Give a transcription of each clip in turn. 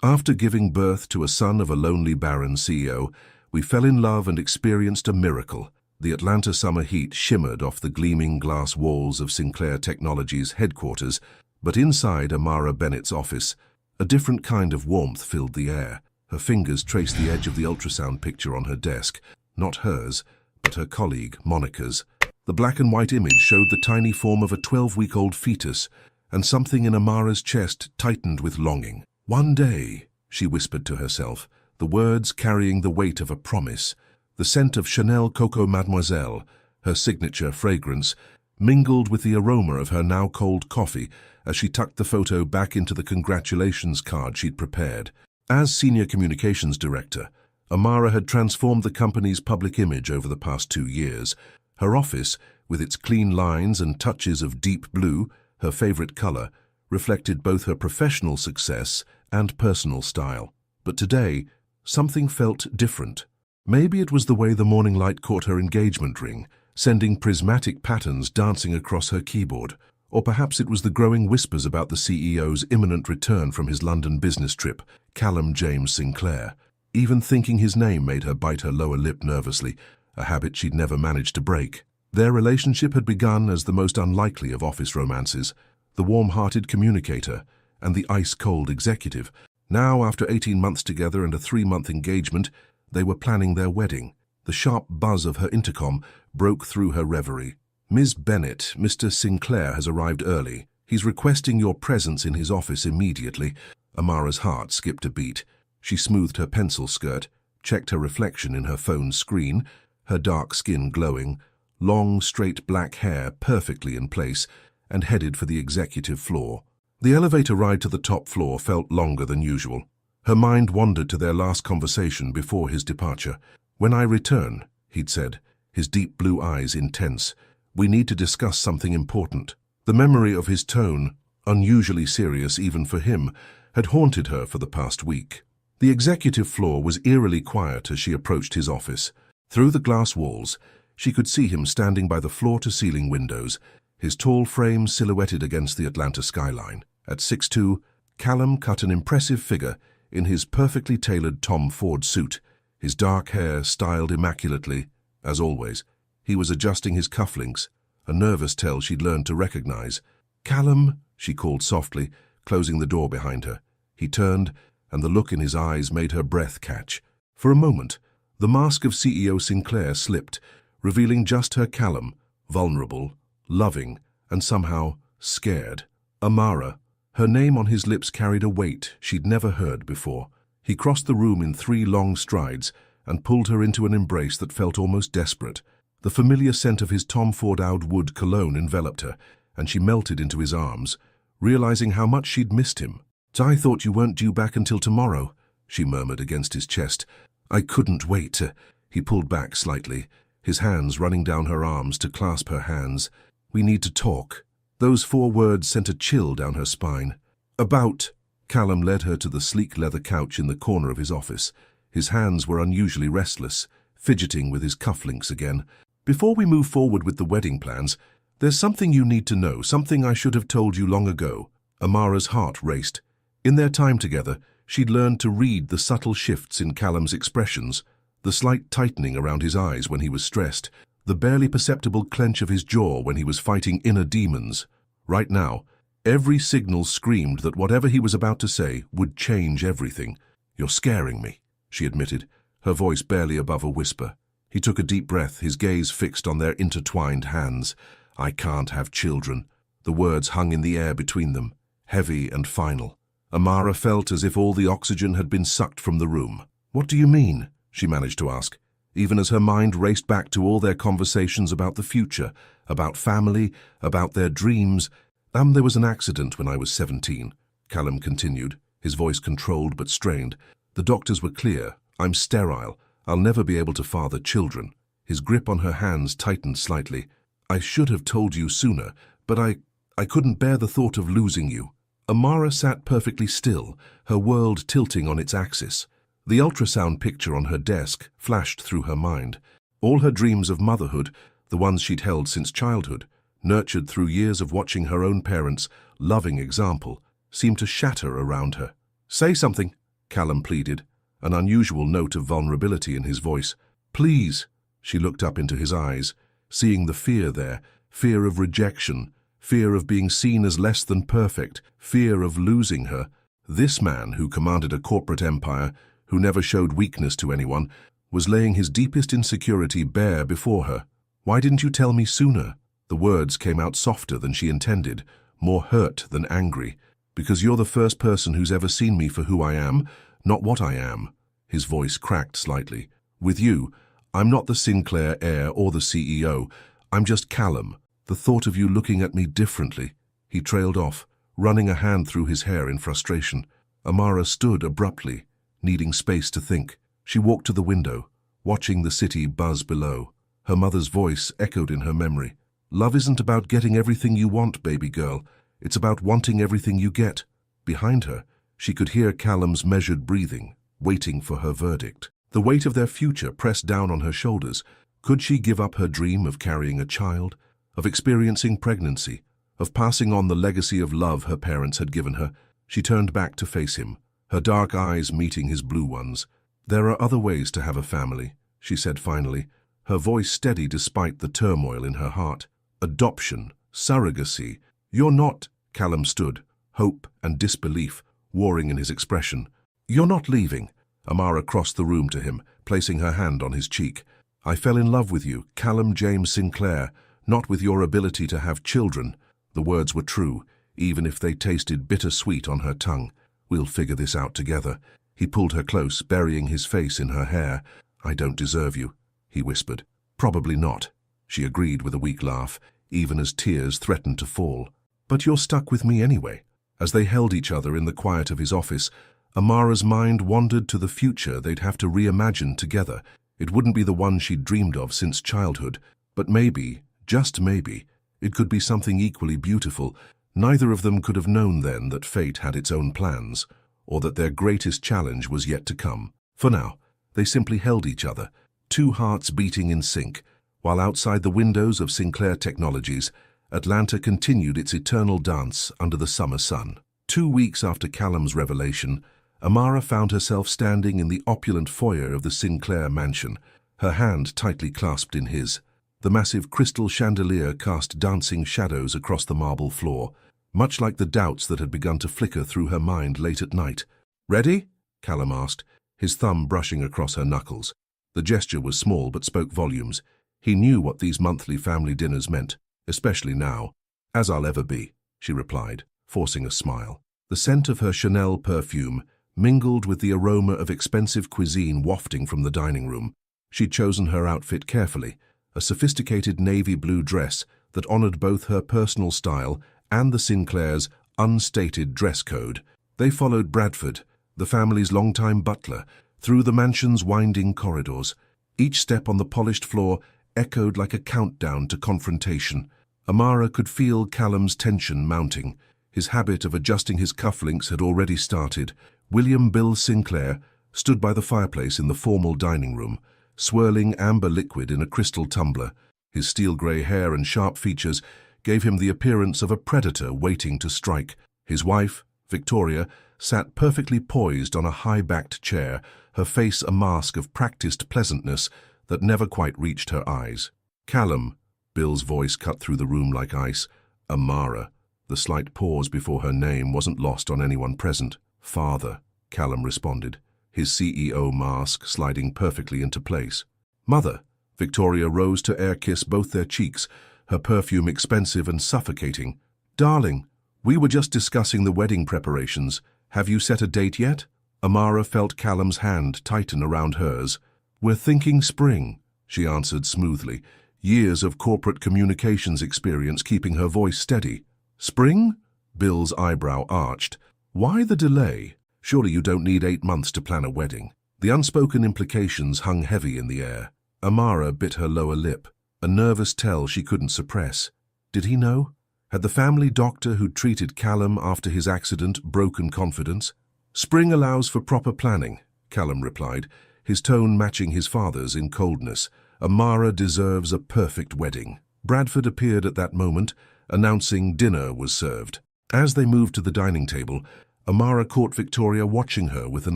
After giving birth to a son of a lonely Barren CEO, we fell in love and experienced a miracle. The Atlanta summer heat shimmered off the gleaming glass walls of Sinclair Technologies headquarters, but inside Amara Bennett's office, a different kind of warmth filled the air. Her fingers traced the edge of the ultrasound picture on her desk, not hers, but her colleague, Monica's. The black and white image showed the tiny form of a 12-week-old fetus, and something in Amara's chest tightened with longing. "One day," she whispered to herself, the words carrying the weight of a promise. The scent of Chanel Coco Mademoiselle, her signature fragrance, mingled with the aroma of her now cold coffee as she tucked the photo back into the congratulations card she'd prepared. As Senior Communications Director, Amara had transformed the company's public image over the past 2 years. Her office, with its clean lines and touches of deep blue, her favorite color, reflected both her professional success and personal style. But today, something felt different. Maybe it was the way the morning light caught her engagement ring, sending prismatic patterns dancing across her keyboard. Or perhaps it was the growing whispers about the CEO's imminent return from his London business trip, Callum James Sinclair. Even thinking his name made her bite her lower lip nervously, a habit she'd never managed to break. Their relationship had begun as the most unlikely of office romances, the warm-hearted communicator and the ice-cold executive. Now, after 18 months together and a 3-month engagement, they were planning their wedding. The sharp buzz of her intercom broke through her reverie. "Ms. Bennett, Mr. Sinclair has arrived early. He's requesting your presence in his office immediately." Amara's heart skipped a beat. She smoothed her pencil skirt, checked her reflection in her phone's screen, her dark skin glowing, long, straight black hair perfectly in place, and headed for the executive floor. The elevator ride to the top floor felt longer than usual. Her mind wandered to their last conversation before his departure. "When I return," he'd said, his deep blue eyes intense, "we need to discuss something important." The memory of his tone, unusually serious even for him, had haunted her for the past week. The executive floor was eerily quiet as she approached his office. Through the glass walls, she could see him standing by the floor-to-ceiling windows, his tall frame silhouetted against the Atlanta skyline. At 6'2", Callum cut an impressive figure in his perfectly tailored Tom Ford suit, his dark hair styled immaculately. As always, he was adjusting his cufflinks, a nervous tell she'd learned to recognize. "Callum," she called softly, closing the door behind her. He turned, and the look in his eyes made her breath catch. For a moment, the mask of CEO Sinclair slipped, revealing just her Callum, vulnerable, loving, and somehow scared. Amara. Her name on his lips carried a weight she'd never heard before. He crossed the room in 3 long strides and pulled her into an embrace that felt almost desperate. The familiar scent of his Tom Ford Oud Wood cologne enveloped her, and she melted into his arms, realizing how much she'd missed him. "I thought you weren't due back until tomorrow," she murmured against his chest. "I couldn't wait." He pulled back slightly, his hands running down her arms to clasp her hands. "We need to talk." Those 4 words sent a chill down her spine. "About..." Callum led her to the sleek leather couch in the corner of his office. His hands were unusually restless, fidgeting with his cufflinks again. "Before we move forward with the wedding plans, there's something you need to know, something I should have told you long ago." Amara's heart raced. In their time together, she'd learned to read the subtle shifts in Callum's expressions, the slight tightening around his eyes when he was stressed, the barely perceptible clench of his jaw when he was fighting inner demons. Right now, every signal screamed that whatever he was about to say would change everything. "You're scaring me," she admitted, her voice barely above a whisper. He took a deep breath, his gaze fixed on their intertwined hands. "I can't have children." The words hung in the air between them, heavy and final. Amara felt as if all the oxygen had been sucked from the room. "What do you mean?" she managed to ask, even as her mind raced back to all their conversations about the future, about family, about their dreams. There was an accident when I was 17, Callum continued, his voice controlled but strained. "The doctors were clear. I'm sterile. I'll never be able to father children." His grip on her hands tightened slightly. "I should have told you sooner, but I couldn't bear the thought of losing you." Amara sat perfectly still, her world tilting on its axis. The ultrasound picture on her desk flashed through her mind. All her dreams of motherhood, the ones she'd held since childhood, nurtured through years of watching her own parents' loving example, seemed to shatter around her. "Say something," Callum pleaded, an unusual note of vulnerability in his voice. Please. She looked up into his eyes, seeing the fear there, fear of rejection, fear of being seen as less than perfect, fear of losing her. This man, who commanded a corporate empire, who never showed weakness to anyone, was laying his deepest insecurity bare before her. Why didn't you tell me sooner? The words came out softer than she intended, more hurt than angry. Because you're the first person who's ever seen me for who I am, not what I am. His voice cracked slightly. With you, I'm not the Sinclair heir or the CEO. I'm just Callum. The thought of you looking at me differently. He trailed off, running a hand through his hair in frustration. Amara stood abruptly, needing space to think. She walked to the window, watching the city buzz below. Her mother's voice echoed in her memory. Love isn't about getting everything you want, baby girl. It's about wanting everything you get. Behind her, she could hear Callum's measured breathing, waiting for her verdict. The weight of their future pressed down on her shoulders. Could she give up her dream of carrying a child, of experiencing pregnancy, of passing on the legacy of love her parents had given her? She turned back to face him, her dark eyes meeting his blue ones. There are other ways to have a family, she said finally, her voice steady despite the turmoil in her heart. Adoption, surrogacy. You're not, Callum stood, hope and disbelief warring in his expression. You're not leaving. Amara crossed the room to him, placing her hand on his cheek. I fell in love with you, Callum James Sinclair, not with your ability to have children. The words were true, even if they tasted bittersweet on her tongue. We'll figure this out together. He pulled her close, burying his face in her hair. I don't deserve you, he whispered. Probably not, she agreed with a weak laugh, even as tears threatened to fall. But you're stuck with me anyway. As they held each other in the quiet of his office, Amara's mind wandered to the future they'd have to reimagine together. It wouldn't be the one she'd dreamed of since childhood, but maybe, just maybe, it could be something equally beautiful. Neither of them could have known then that fate had its own plans, or that their greatest challenge was yet to come. For now, they simply held each other, two hearts beating in sync, while outside the windows of Sinclair Technologies, Atlanta continued its eternal dance under the summer sun. 2 weeks after Callum's revelation, Amara found herself standing in the opulent foyer of the Sinclair mansion, her hand tightly clasped in his. The massive crystal chandelier cast dancing shadows across the marble floor, much like the doubts that had begun to flicker through her mind late at night. Ready? Callum asked, his thumb brushing across her knuckles. The gesture was small but spoke volumes. He knew what these monthly family dinners meant, especially now. As I'll ever be, she replied, forcing a smile. The scent of her Chanel perfume mingled with the aroma of expensive cuisine wafting from the dining room. She'd chosen her outfit carefully, a sophisticated navy blue dress that honored both her personal style and the Sinclairs' unstated dress code. They followed Bradford, the family's longtime butler, through the mansion's winding corridors. Each step on the polished floor echoed like a countdown to confrontation. Amara could feel Callum's tension mounting. His habit of adjusting his cufflinks had already started. William Bill Sinclair stood by the fireplace in the formal dining room, swirling amber liquid in a crystal tumbler. His steel-grey hair and sharp features gave him the appearance of a predator waiting to strike. His wife, Victoria, sat perfectly poised on a high-backed chair, her face a mask of practiced pleasantness that never quite reached her eyes. Callum, Bill's voice cut through the room like ice. Amara. The slight pause before her name wasn't lost on anyone present. Father, Callum responded, his CEO mask sliding perfectly into place. Mother. Victoria rose to air-kiss both their cheeks, her perfume expensive and suffocating. Darling, we were just discussing the wedding preparations. Have you set a date yet? Amara felt Callum's hand tighten around hers. We're thinking spring, she answered smoothly, years of corporate communications experience keeping her voice steady. Spring? Bill's eyebrow arched. Why the delay? Surely you don't need 8 months to plan a wedding. The unspoken implications hung heavy in the air. Amara bit her lower lip, a nervous tell she couldn't suppress. Did he know? Had the family doctor who'd treated Callum after his accident broken confidence? Spring allows for proper planning, Callum replied, his tone matching his father's in coldness. Amara deserves a perfect wedding. Bradford appeared at that moment, announcing dinner was served. As they moved to the dining table, Amara caught Victoria watching her with an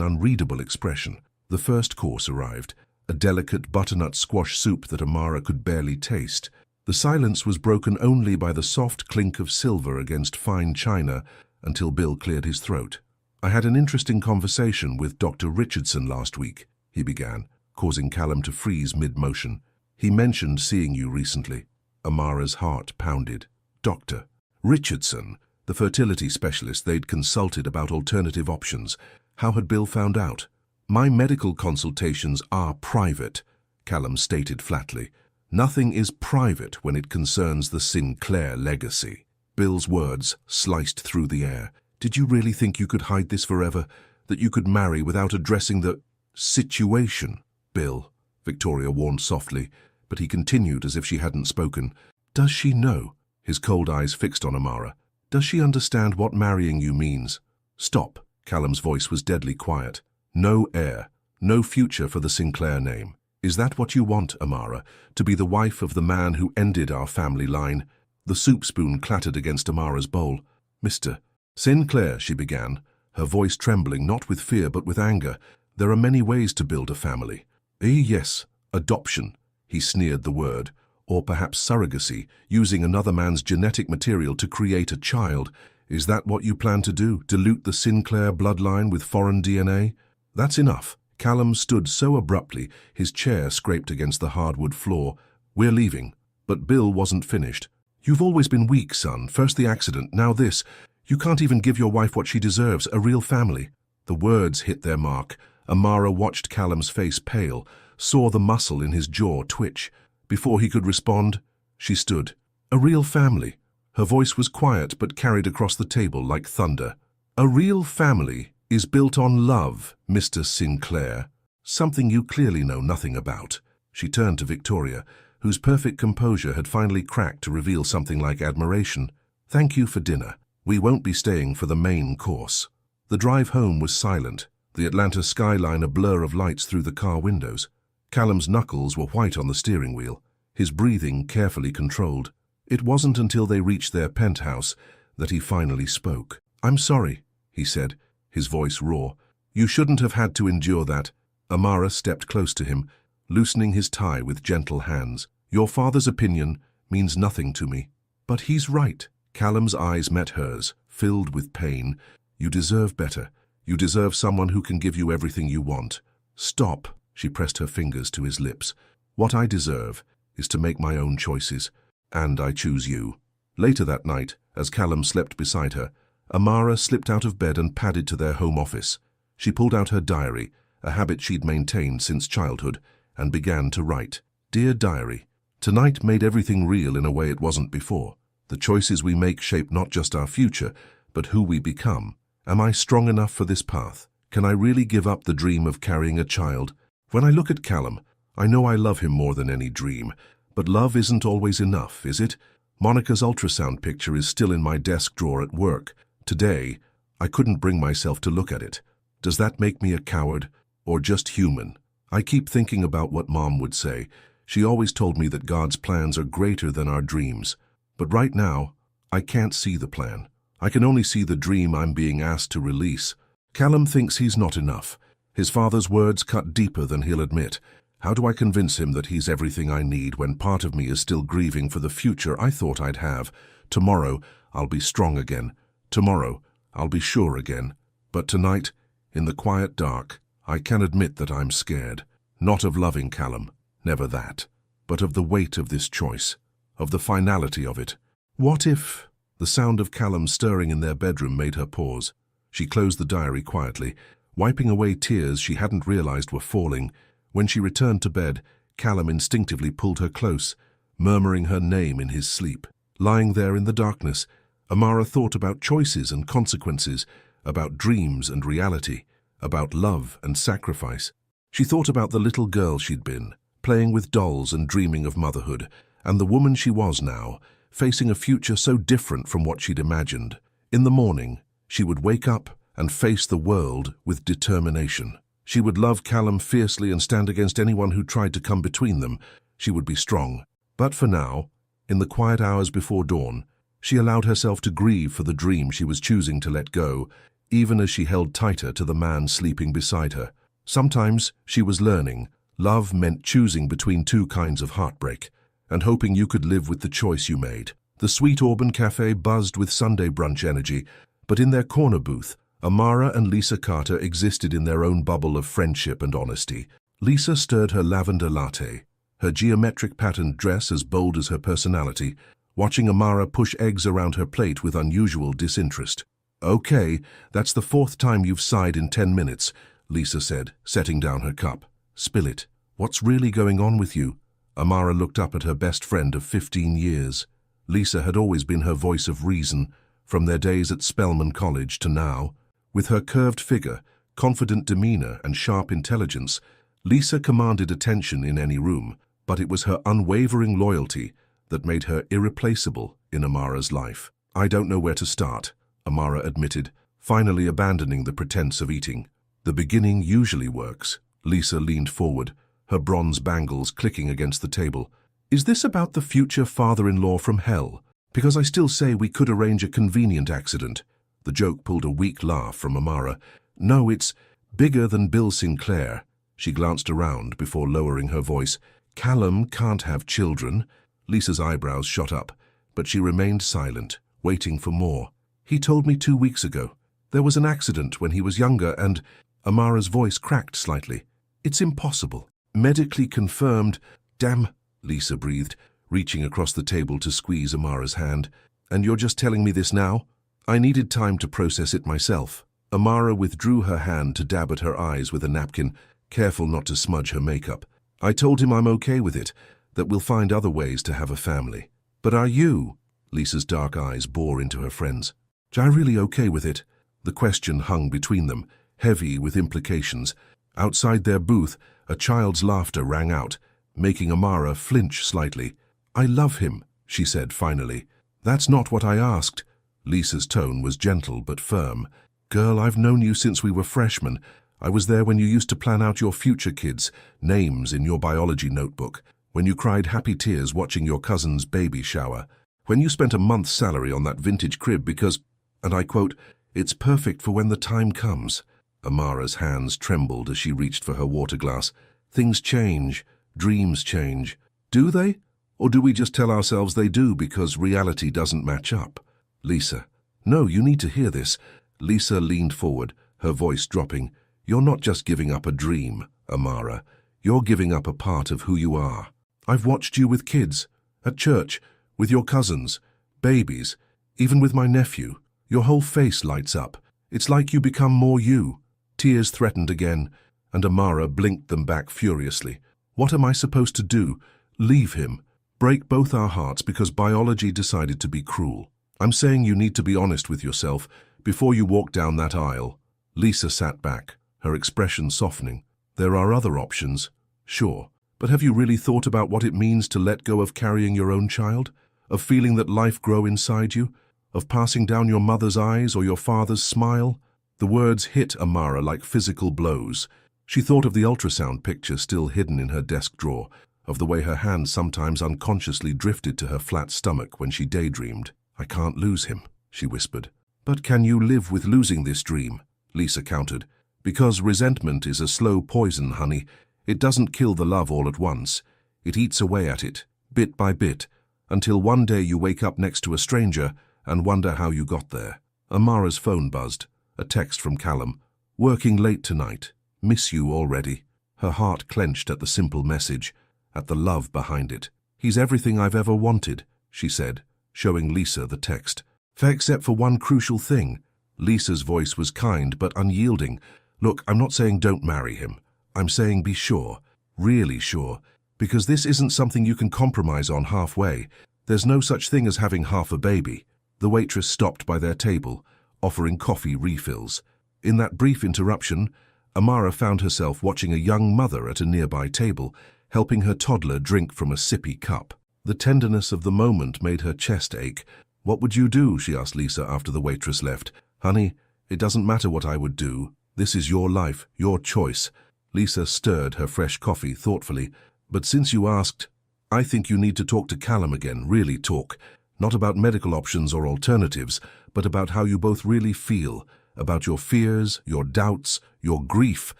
unreadable expression. The first course arrived, a delicate butternut squash soup that Amara could barely taste. The silence was broken only by the soft clink of silver against fine china until Bill cleared his throat. "I had an interesting conversation with Dr. Richardson last week," he began, causing Callum to freeze mid-motion. "He mentioned seeing you recently." Amara's heart pounded. Dr. Richardson, the fertility specialist they'd consulted about alternative options. How had Bill found out? "My medical consultations are private," Callum stated flatly. "Nothing is private when it concerns the Sinclair legacy." Bill's words sliced through the air. "Did you really think you could hide this forever? That you could marry without addressing the situation?" "Bill," Victoria warned softly, but he continued as if she hadn't spoken. "Does she know?" His cold eyes fixed on Amara. "Does she understand what marrying you means?" "Stop." Callum's voice was deadly quiet. "No heir, no future for the Sinclair name. Is that what you want, Amara? To be the wife of the man who ended our family line?" The soup spoon clattered against Amara's bowl. "Mr. Sinclair," she began, her voice trembling not with fear but with anger. "There are many ways to build a family." Yes, adoption." He sneered the word. "Or perhaps surrogacy, using another man's genetic material to create a child. Is that what you plan to do? Dilute the Sinclair bloodline with foreign DNA?" "That's enough." Callum stood so abruptly, his chair scraped against the hardwood floor. "We're leaving." But Bill wasn't finished. "You've always been weak, son. First the accident, now this. You can't even give your wife what she deserves, a real family." The words hit their mark. Amara watched Callum's face pale, saw the muscle in his jaw twitch. Before he could respond, she stood. "A real family." Her voice was quiet but carried across the table like thunder. "A real family is built on love, Mr. Sinclair. Something you clearly know nothing about." She turned to Victoria, whose perfect composure had finally cracked to reveal something like admiration. "Thank you for dinner. We won't be staying for the main course." The drive home was silent, the Atlanta skyline a blur of lights through the car windows. Callum's knuckles were white on the steering wheel, his breathing carefully controlled. It wasn't until they reached their penthouse that he finally spoke. "I'm sorry," he said, his voice raw. "You shouldn't have had to endure that." Amara stepped close to him, loosening his tie with gentle hands. "Your father's opinion means nothing to me." "But he's right." Callum's eyes met hers, filled with pain. "You deserve better. You deserve someone who can give you everything you want." "Stop." She pressed her fingers to his lips. "What I deserve is to make my own choices, and I choose you." Later that night, as Callum slept beside her, Amara slipped out of bed and padded to their home office. She pulled out her diary, a habit she'd maintained since childhood, and began to write. "Dear Diary, tonight made everything real in a way it wasn't before. The choices we make shape not just our future, but who we become. Am I strong enough for this path? Can I really give up the dream of carrying a child? When I look at Callum, I know I love him more than any dream. But love isn't always enough, is it? Monica's ultrasound picture is still in my desk drawer at work. Today, I couldn't bring myself to look at it. Does that make me a coward, or just human? I keep thinking about what Mom would say. She always told me that God's plans are greater than our dreams. But right now, I can't see the plan. I can only see the dream I'm being asked to release." Callum thinks he's not enough. His father's words cut deeper than he'll admit. How do I convince him that he's everything I need when part of me is still grieving for the future I thought I'd have? Tomorrow, I'll be strong again. Tomorrow, I'll be sure again. But tonight, in the quiet dark, I can admit that I'm scared. Not of loving Callum, never that, but of the weight of this choice, of the finality of it. What if... The sound of Callum stirring in their bedroom made her pause. She closed the diary quietly, wiping away tears she hadn't realized were falling. When she returned to bed, Callum instinctively pulled her close, murmuring her name in his sleep. Lying there in the darkness, Amara thought about choices and consequences, about dreams and reality, about love and sacrifice. She thought about the little girl she'd been, playing with dolls and dreaming of motherhood, and the woman she was now, facing a future so different from what she'd imagined. In the morning, she would wake up and face the world with determination. She would love Callum fiercely and stand against anyone who tried to come between them. She would be strong. But for now, in the quiet hours before dawn, she allowed herself to grieve for the dream she was choosing to let go. even as she held tighter to the man sleeping beside her. Sometimes, she was learning, love meant choosing between two kinds of heartbreak, and hoping you could live with the choice you made. The sweet Auburn Cafe buzzed with Sunday brunch energy, but in their corner booth, Amara and Lisa Carter existed in their own bubble of friendship and honesty. Lisa stirred her lavender latte, her geometric patterned dress as bold as her personality, watching Amara push eggs around her plate with unusual disinterest. "Okay, that's the fourth time you've sighed in 10 minutes, Lisa said, setting down her cup. "Spill it. What's really going on with you?" Amara looked up at her best friend of 15 years. Lisa had always been her voice of reason, from their days at Spelman College to now. With her curved figure, confident demeanor, and sharp intelligence, Lisa commanded attention in any room, but it was her unwavering loyalty that made her irreplaceable in Amara's life. "I don't know where to start," Amara admitted, finally abandoning the pretense of eating. "The beginning usually works." Lisa leaned forward, her bronze bangles clicking against the table. "Is this about the future father-in-law from hell? Because I still say we could arrange a convenient accident." The joke pulled a weak laugh from Amara. "No, it's bigger than Bill Sinclair." She glanced around before lowering her voice. "Callum can't have children." Lisa's eyebrows shot up, but she remained silent, waiting for more. "He told me 2 weeks ago. There was an accident when he was younger and—" Amara's voice cracked slightly. "It's impossible. Medically confirmed." "Damn," Lisa breathed, reaching across the table to squeeze Amara's hand. "And you're just telling me this now?" "I needed time to process it myself." Amara withdrew her hand to dab at her eyes with a napkin, careful not to smudge her makeup. "I told him I'm okay with it, that we'll find other ways to have a family." "But are you?" Lisa's dark eyes bore into her friend's. "Are you really okay with it?" The question hung between them, heavy with implications. Outside their booth, a child's laughter rang out, making Amara flinch slightly. "I love him," she said finally. "That's not what I asked." Lisa's tone was gentle but firm. "Girl, I've known you since we were freshmen. I was there when you used to plan out your future kids' names in your biology notebook, when you cried happy tears watching your cousin's baby shower, when you spent a month's salary on that vintage crib because, and I quote, 'it's perfect for when the time comes.'" Amara's hands trembled as she reached for her water glass. "Things change. Dreams change. Do they? Or do we just tell ourselves they do because reality doesn't match up?" "Lisa." "No, you need to hear this." Lisa leaned forward, her voice dropping. "You're not just giving up a dream, Amara. You're giving up a part of who you are. I've watched you with kids, at church, with your cousins, babies, even with my nephew. Your whole face lights up. It's like you become more you." Tears threatened again, and Amara blinked them back furiously. "What am I supposed to do? Leave him? Break both our hearts because biology decided to be cruel? I'm saying you need to be honest with yourself before you walk down that aisle." Lisa sat back, her expression softening. "There are other options, sure, but have you really thought about what it means to let go of carrying your own child? Of feeling that life grow inside you? Of passing down your mother's eyes or your father's smile?" The words hit Amara like physical blows. She thought of the ultrasound picture still hidden in her desk drawer, of the way her hand sometimes unconsciously drifted to her flat stomach when she daydreamed. "I can't lose him," she whispered. "But can you live with losing this dream?" Lisa countered. "Because resentment is a slow poison, honey. It doesn't kill the love all at once. It eats away at it, bit by bit, until one day you wake up next to a stranger and wonder how you got there." Amara's phone buzzed. A text from Callum. "Working late tonight. Miss you already." Her heart clenched at the simple message, at the love behind it. "He's everything I've ever wanted," she said, showing Lisa the text. "Except for one crucial thing." Lisa's voice was kind but unyielding. "Look, I'm not saying don't marry him. I'm saying be sure, really sure, because this isn't something you can compromise on halfway. There's no such thing as having half a baby." The waitress stopped by their table, offering coffee refills. In that brief interruption, Amara found herself watching a young mother at a nearby table, helping her toddler drink from a sippy cup. The tenderness of the moment made her chest ache. "What would you do?" she asked Lisa after the waitress left. "Honey, it doesn't matter what I would do. This is your life, your choice." Lisa stirred her fresh coffee thoughtfully. "But since you asked, I think you need to talk to Callum again, really talk. Not about medical options or alternatives, but about how you both really feel, about your fears, your doubts, your grief,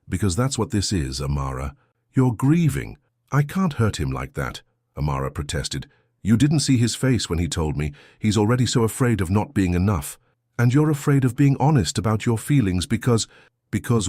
because that's what this is, Amara. You're grieving. I can't hurt him like that, Amara protested. You didn't see his face when he told me. He's already so afraid of not being enough. And you're afraid of being honest about your feelings because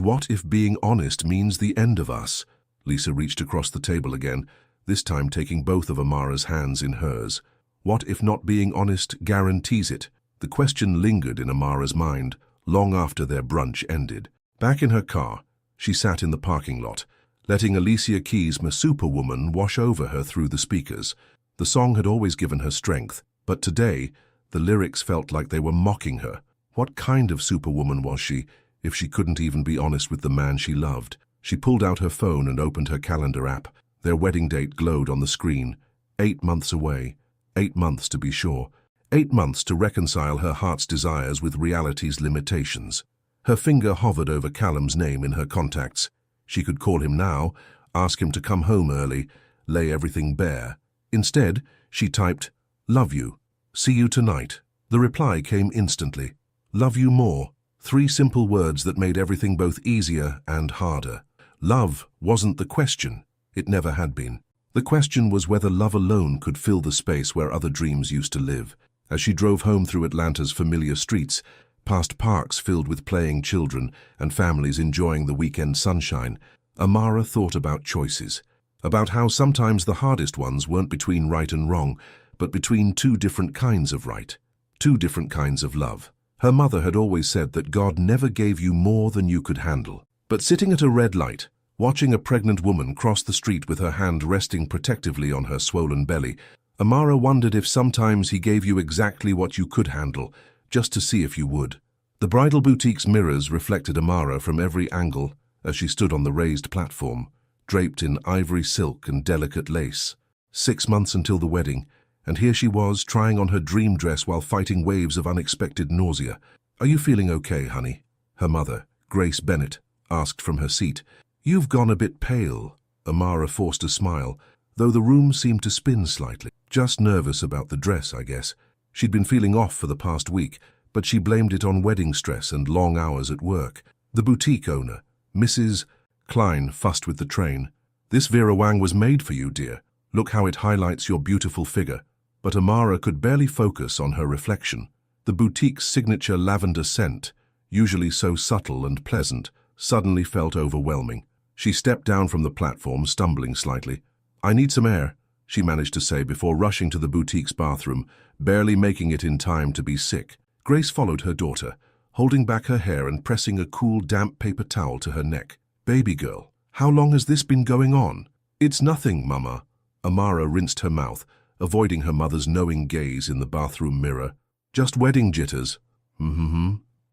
what if being honest means the end of us? Lisa reached across the table again, this time taking both of Amara's hands in hers. What if not being honest guarantees it? The question lingered in Amara's mind long after their brunch ended. Back in her car, she sat in the parking lot, letting Alicia Keys' Superwoman wash over her through the speakers. The song had always given her strength, but today, the lyrics felt like they were mocking her. What kind of superwoman was she, if she couldn't even be honest with the man she loved? She pulled out her phone and opened her calendar app. Their wedding date glowed on the screen. 8 months away. 8 months to be sure. 8 months to reconcile her heart's desires with reality's limitations. Her finger hovered over Callum's name in her contacts. She could call him now, ask him to come home early, lay everything bare. Instead, she typed, "Love you. See you tonight." The reply came instantly. "Love you more." 3 simple words that made everything both easier and harder. Love wasn't the question. It never had been. The question was whether love alone could fill the space where other dreams used to live. As she drove home through Atlanta's familiar streets, past parks filled with playing children and families enjoying the weekend sunshine, Amara thought about choices. About how sometimes the hardest ones weren't between right and wrong, but between 2 different kinds of right, 2 different kinds of love. Her mother had always said that God never gave you more than you could handle. But sitting at a red light, watching a pregnant woman cross the street with her hand resting protectively on her swollen belly, Amara wondered if sometimes he gave you exactly what you could handle, just to see if you would. The bridal boutique's mirrors reflected Amara from every angle as she stood on the raised platform, draped in ivory silk and delicate lace. 6 months until the wedding, and here she was, trying on her dream dress while fighting waves of unexpected nausea. "Are you feeling okay, honey?" her mother, Grace Bennett, asked from her seat. "You've gone a bit pale." Amara forced a smile, though the room seemed to spin slightly. "Just nervous about the dress, I guess." She'd been feeling off for the past week, but she blamed it on wedding stress and long hours at work. The boutique owner, Mrs. Klein, fussed with the train. "This Vera Wang was made for you, dear. Look how it highlights your beautiful figure." But Amara could barely focus on her reflection. The boutique's signature lavender scent, usually so subtle and pleasant, suddenly felt overwhelming. She stepped down from the platform, stumbling slightly. "I need some air," she managed to say before rushing to the boutique's bathroom, barely making it in time to be sick. Grace followed her daughter, holding back her hair and pressing a cool, damp paper towel to her neck. "Baby girl, how long has this been going on?" "It's nothing, Mama." Amara rinsed her mouth, avoiding her mother's knowing gaze in the bathroom mirror. "Just wedding jitters."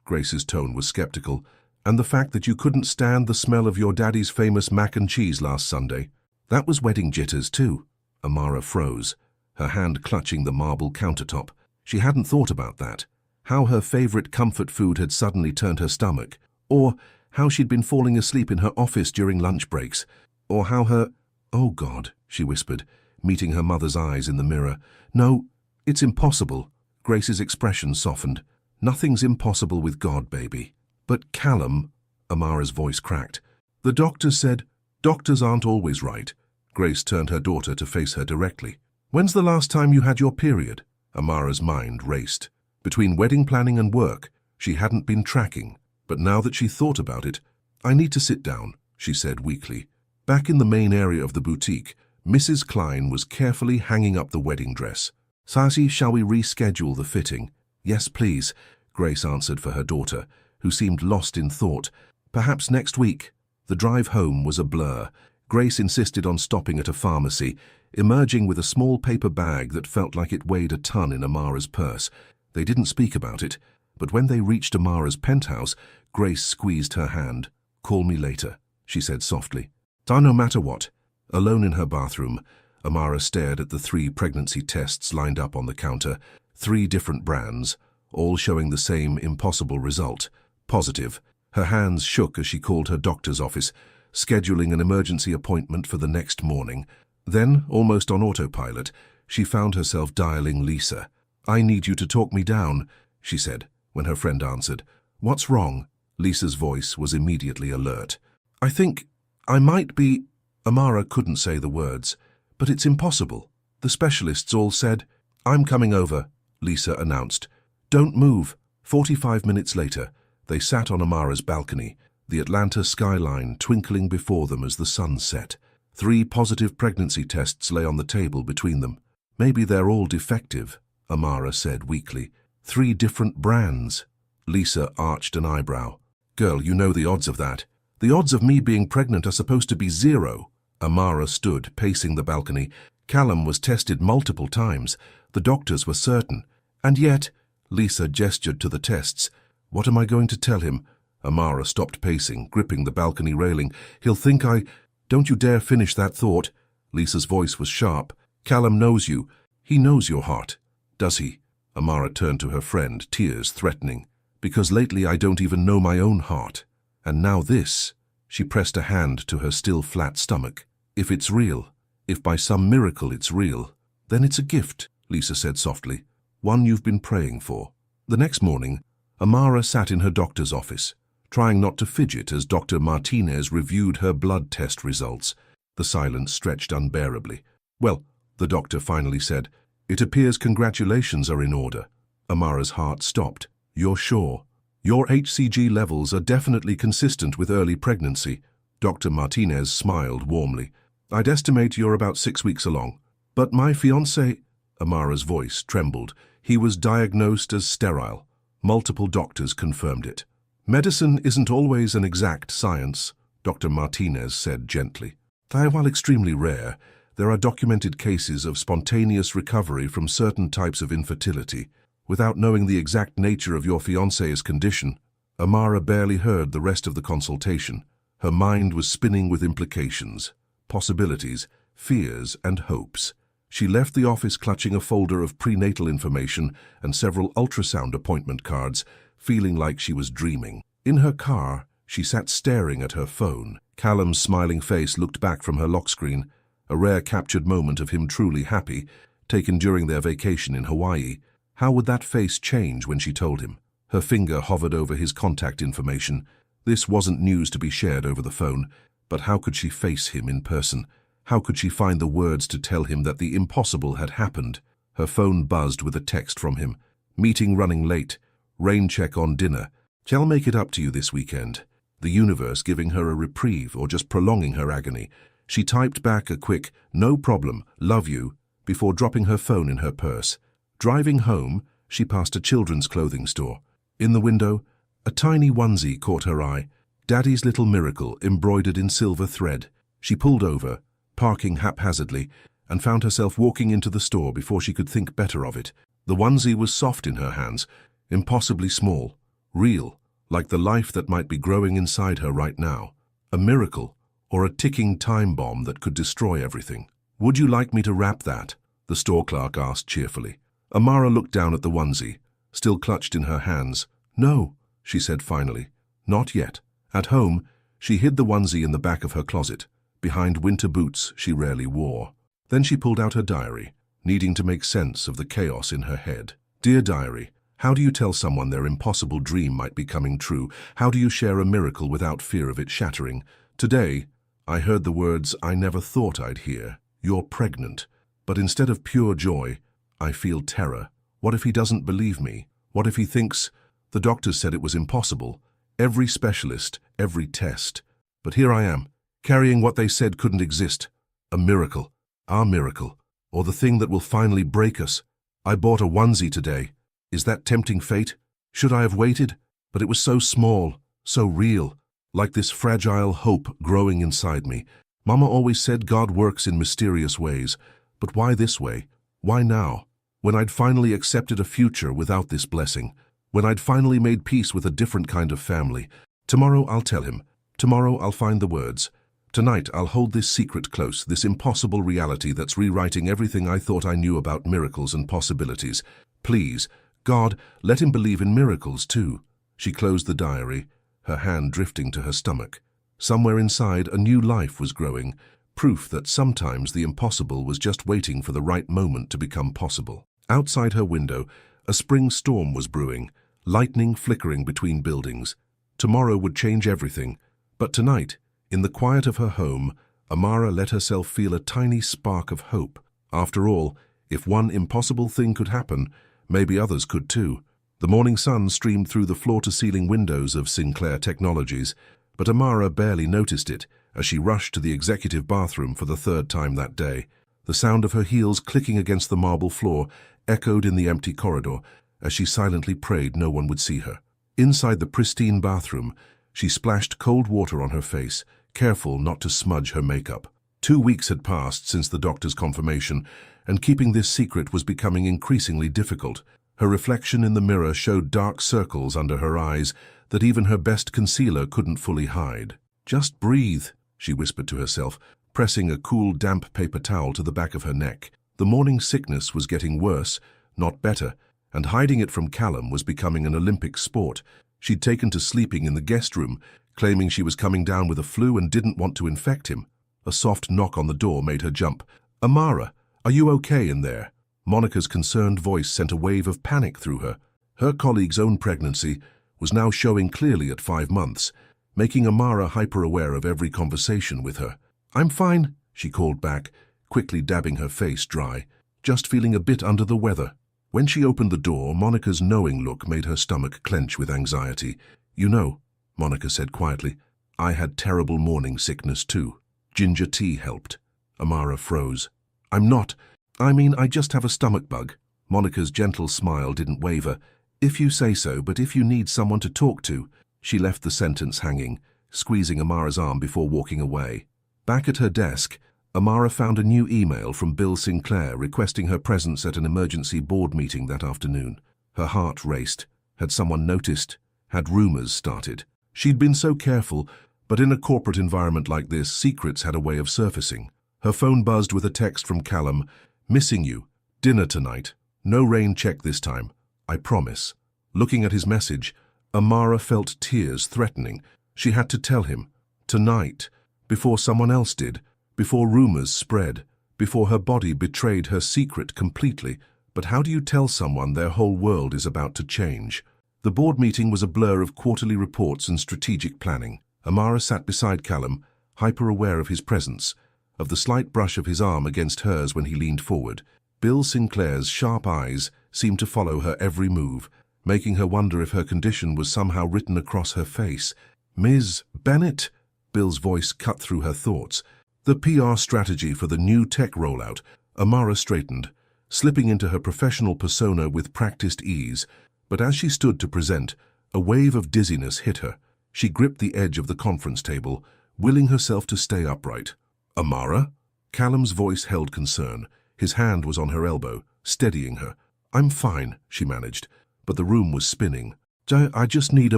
Grace's tone was skeptical. "And the fact that you couldn't stand the smell of your daddy's famous mac and cheese last Sunday. That was wedding jitters too." Amara froze, her hand clutching the marble countertop. She hadn't thought about that. How her favorite comfort food had suddenly turned her stomach. Or how she'd been falling asleep in her office during lunch breaks. Or how her... "Oh God," she whispered, meeting her mother's eyes in the mirror. "No, it's impossible." Grace's expression softened. "Nothing's impossible with God, baby." "But Callum," Amara's voice cracked. "The doctor said..." "Doctors aren't always right." Grace turned her daughter to face her directly. "When's the last time you had your period?" Amara's mind raced. Between wedding planning and work, she hadn't been tracking. But now that she thought about it, "I need to sit down," she said weakly. Back in the main area of the boutique, Mrs. Klein was carefully hanging up the wedding dress. "Sassy, shall we reschedule the fitting?" "Yes, please," Grace answered for her daughter, who seemed lost in thought. "Perhaps next week." The drive home was a blur. Grace insisted on stopping at a pharmacy, emerging with a small paper bag that felt like it weighed a ton in Amara's purse. They didn't speak about it, but when they reached Amara's penthouse, Grace squeezed her hand. "Call me later," she said softly. No matter what." Alone in her bathroom, Amara stared at the 3 pregnancy tests lined up on the counter, 3 different brands, all showing the same impossible result, positive. Her hands shook as she called her doctor's office, scheduling an emergency appointment for the next morning. Then, almost on autopilot, she found herself dialing Lisa. "I need you to talk me down," she said, when her friend answered. What's wrong? Lisa's voice was immediately alert. I think I might be... Amara couldn't say the words. But it's impossible. The specialists all said, I'm coming over, Lisa announced. Don't move. 45 minutes later, they sat on Amara's balcony, the Atlanta skyline twinkling before them as the sun set. 3 positive pregnancy tests lay on the table between them. Maybe they're all defective, Amara said weakly. 3 different brands. Lisa arched an eyebrow. Girl, you know the odds of that. The odds of me being pregnant are supposed to be 0. Amara stood, pacing the balcony. Callum was tested multiple times. The doctors were certain. And yet, Lisa gestured to the tests. What am I going to tell him? Amara stopped pacing, gripping the balcony railing. He'll think I... Don't you dare finish that thought. Lisa's voice was sharp. Callum knows you. He knows your heart. Does he? Amara turned to her friend, tears threatening. Because lately I don't even know my own heart. And now this. She pressed a hand to her still flat stomach. If it's real, if by some miracle it's real, then it's a gift, Lisa said softly. One you've been praying for. The next morning, Amara sat in her doctor's office, trying not to fidget as Dr. Martinez reviewed her blood test results. The silence stretched unbearably. Well, the doctor finally said, it appears congratulations are in order. Amara's heart stopped. You're sure? Your HCG levels are definitely consistent with early pregnancy. Dr. Martinez smiled warmly. I'd estimate you're about 6 weeks along. But my fiancé... Amara's voice trembled. He was diagnosed as sterile. Multiple doctors confirmed it. Medicine isn't always an exact science, Dr. Martinez said gently. While extremely rare, there are documented cases of spontaneous recovery from certain types of infertility. Without knowing the exact nature of your fiancé's condition, Amara barely heard the rest of the consultation. Her mind was spinning with implications, possibilities, fears, and hopes. She left the office clutching a folder of prenatal information and several ultrasound appointment cards, feeling like she was dreaming. In her car, she sat staring at her phone. Callum's smiling face looked back from her lock screen, a rare captured moment of him truly happy, taken during their vacation in Hawaii. How would that face change when she told him? Her finger hovered over his contact information. This wasn't news to be shared over the phone, but how could she face him in person? How could she find the words to tell him that the impossible had happened? Her phone buzzed with a text from him. Meeting running late. Rain check on dinner. Shall make it up to you this weekend. The universe giving her a reprieve or just prolonging her agony. She typed back a quick, no problem, love you, before dropping her phone in her purse. Driving home, she passed a children's clothing store. In the window, a tiny onesie caught her eye. Daddy's little miracle embroidered in silver thread. She pulled over, parking haphazardly, and found herself walking into the store before she could think better of it. The onesie was soft in her hands, impossibly small, real, like the life that might be growing inside her right now. A miracle, or a ticking time bomb that could destroy everything. Would you like me to wrap that? The store clerk asked cheerfully. Amara looked down at the onesie, still clutched in her hands. No, she said finally. Not yet. At home, she hid the onesie in the back of her closet, behind winter boots she rarely wore. Then she pulled out her diary, needing to make sense of the chaos in her head. Dear diary, how do you tell someone their impossible dream might be coming true? How do you share a miracle without fear of it shattering? Today, I heard the words I never thought I'd hear. You're pregnant. But instead of pure joy, I feel terror. What if he doesn't believe me? What if he thinks... The doctors said it was impossible. Every specialist, every test. But here I am, carrying what they said couldn't exist. A miracle. Our miracle. Or the thing that will finally break us. I bought a onesie today. Is that tempting fate? Should I have waited? But it was so small, so real. Like this fragile hope growing inside me. Mama always said God works in mysterious ways. But why this way? Why now? When I'd finally accepted a future without this blessing. When I'd finally made peace with a different kind of family. Tomorrow I'll tell him. Tomorrow I'll find the words. Tonight I'll hold this secret close, this impossible reality that's rewriting everything I thought I knew about miracles and possibilities. Please, God, let him believe in miracles too. She closed the diary, her hand drifting to her stomach. Somewhere inside, a new life was growing, proof that sometimes the impossible was just waiting for the right moment to become possible. Outside her window, a spring storm was brewing, lightning flickering between buildings. Tomorrow would change everything, but tonight, in the quiet of her home, Amara let herself feel a tiny spark of hope. After all, if one impossible thing could happen, maybe others could too. The morning sun streamed through the floor-to-ceiling windows of Sinclair Technologies, but Amara barely noticed it as she rushed to the executive bathroom for the third time that day. The sound of her heels clicking against the marble floor echoed in the empty corridor as she silently prayed no one would see her. Inside the pristine bathroom, she splashed cold water on her face, careful not to smudge her makeup. 2 weeks had passed since the doctor's confirmation, and keeping this secret was becoming increasingly difficult. Her reflection in the mirror showed dark circles under her eyes that even her best concealer couldn't fully hide. "Just breathe," she whispered to herself, pressing a cool, damp paper towel to the back of her neck. The morning sickness was getting worse, not better, and hiding it from Callum was becoming an Olympic sport. She'd taken to sleeping in the guest room, claiming she was coming down with a flu and didn't want to infect him. A soft knock on the door made her jump. "Amara, are you okay in there?" Monica's concerned voice sent a wave of panic through her. Her colleague's own pregnancy was now showing clearly at 5 months, making Amara hyper-aware of every conversation with her. "I'm fine," she called back, quickly dabbing her face dry, "just feeling a bit under the weather." When she opened the door, Monica's knowing look made her stomach clench with anxiety. "You know," Monica said quietly, "I had terrible morning sickness too. Ginger tea helped." Amara froze. I just have a stomach bug." Monica's gentle smile didn't waver. "If you say so, but if you need someone to talk to..." She left the sentence hanging, squeezing Amara's arm before walking away. Back at her desk, Amara found a new email from Bill Sinclair requesting her presence at an emergency board meeting that afternoon. Her heart raced. Had someone noticed? Had rumors started? She'd been so careful, but in a corporate environment like this, secrets had a way of surfacing. Her phone buzzed with a text from Callum. "Missing you. Dinner tonight. No rain check this time. I promise." Looking at his message, Amara felt tears threatening. She had to tell him. Tonight. Before someone else did. Before rumors spread. Before her body betrayed her secret completely. But how do you tell someone their whole world is about to change? The board meeting was a blur of quarterly reports and strategic planning. Amara sat beside Callum, hyper-aware of his presence, of the slight brush of his arm against hers when he leaned forward. Bill Sinclair's sharp eyes seemed to follow her every move, making her wonder if her condition was somehow written across her face. "Ms. Bennett," Bill's voice cut through her thoughts. "The PR strategy for the new tech rollout." Amara straightened, slipping into her professional persona with practiced ease, but as she stood to present, a wave of dizziness hit her. She gripped the edge of the conference table, willing herself to stay upright. "Amara?" Callum's voice held concern. His hand was on her elbow, steadying her. "I'm fine," she managed, but the room was spinning. I just need a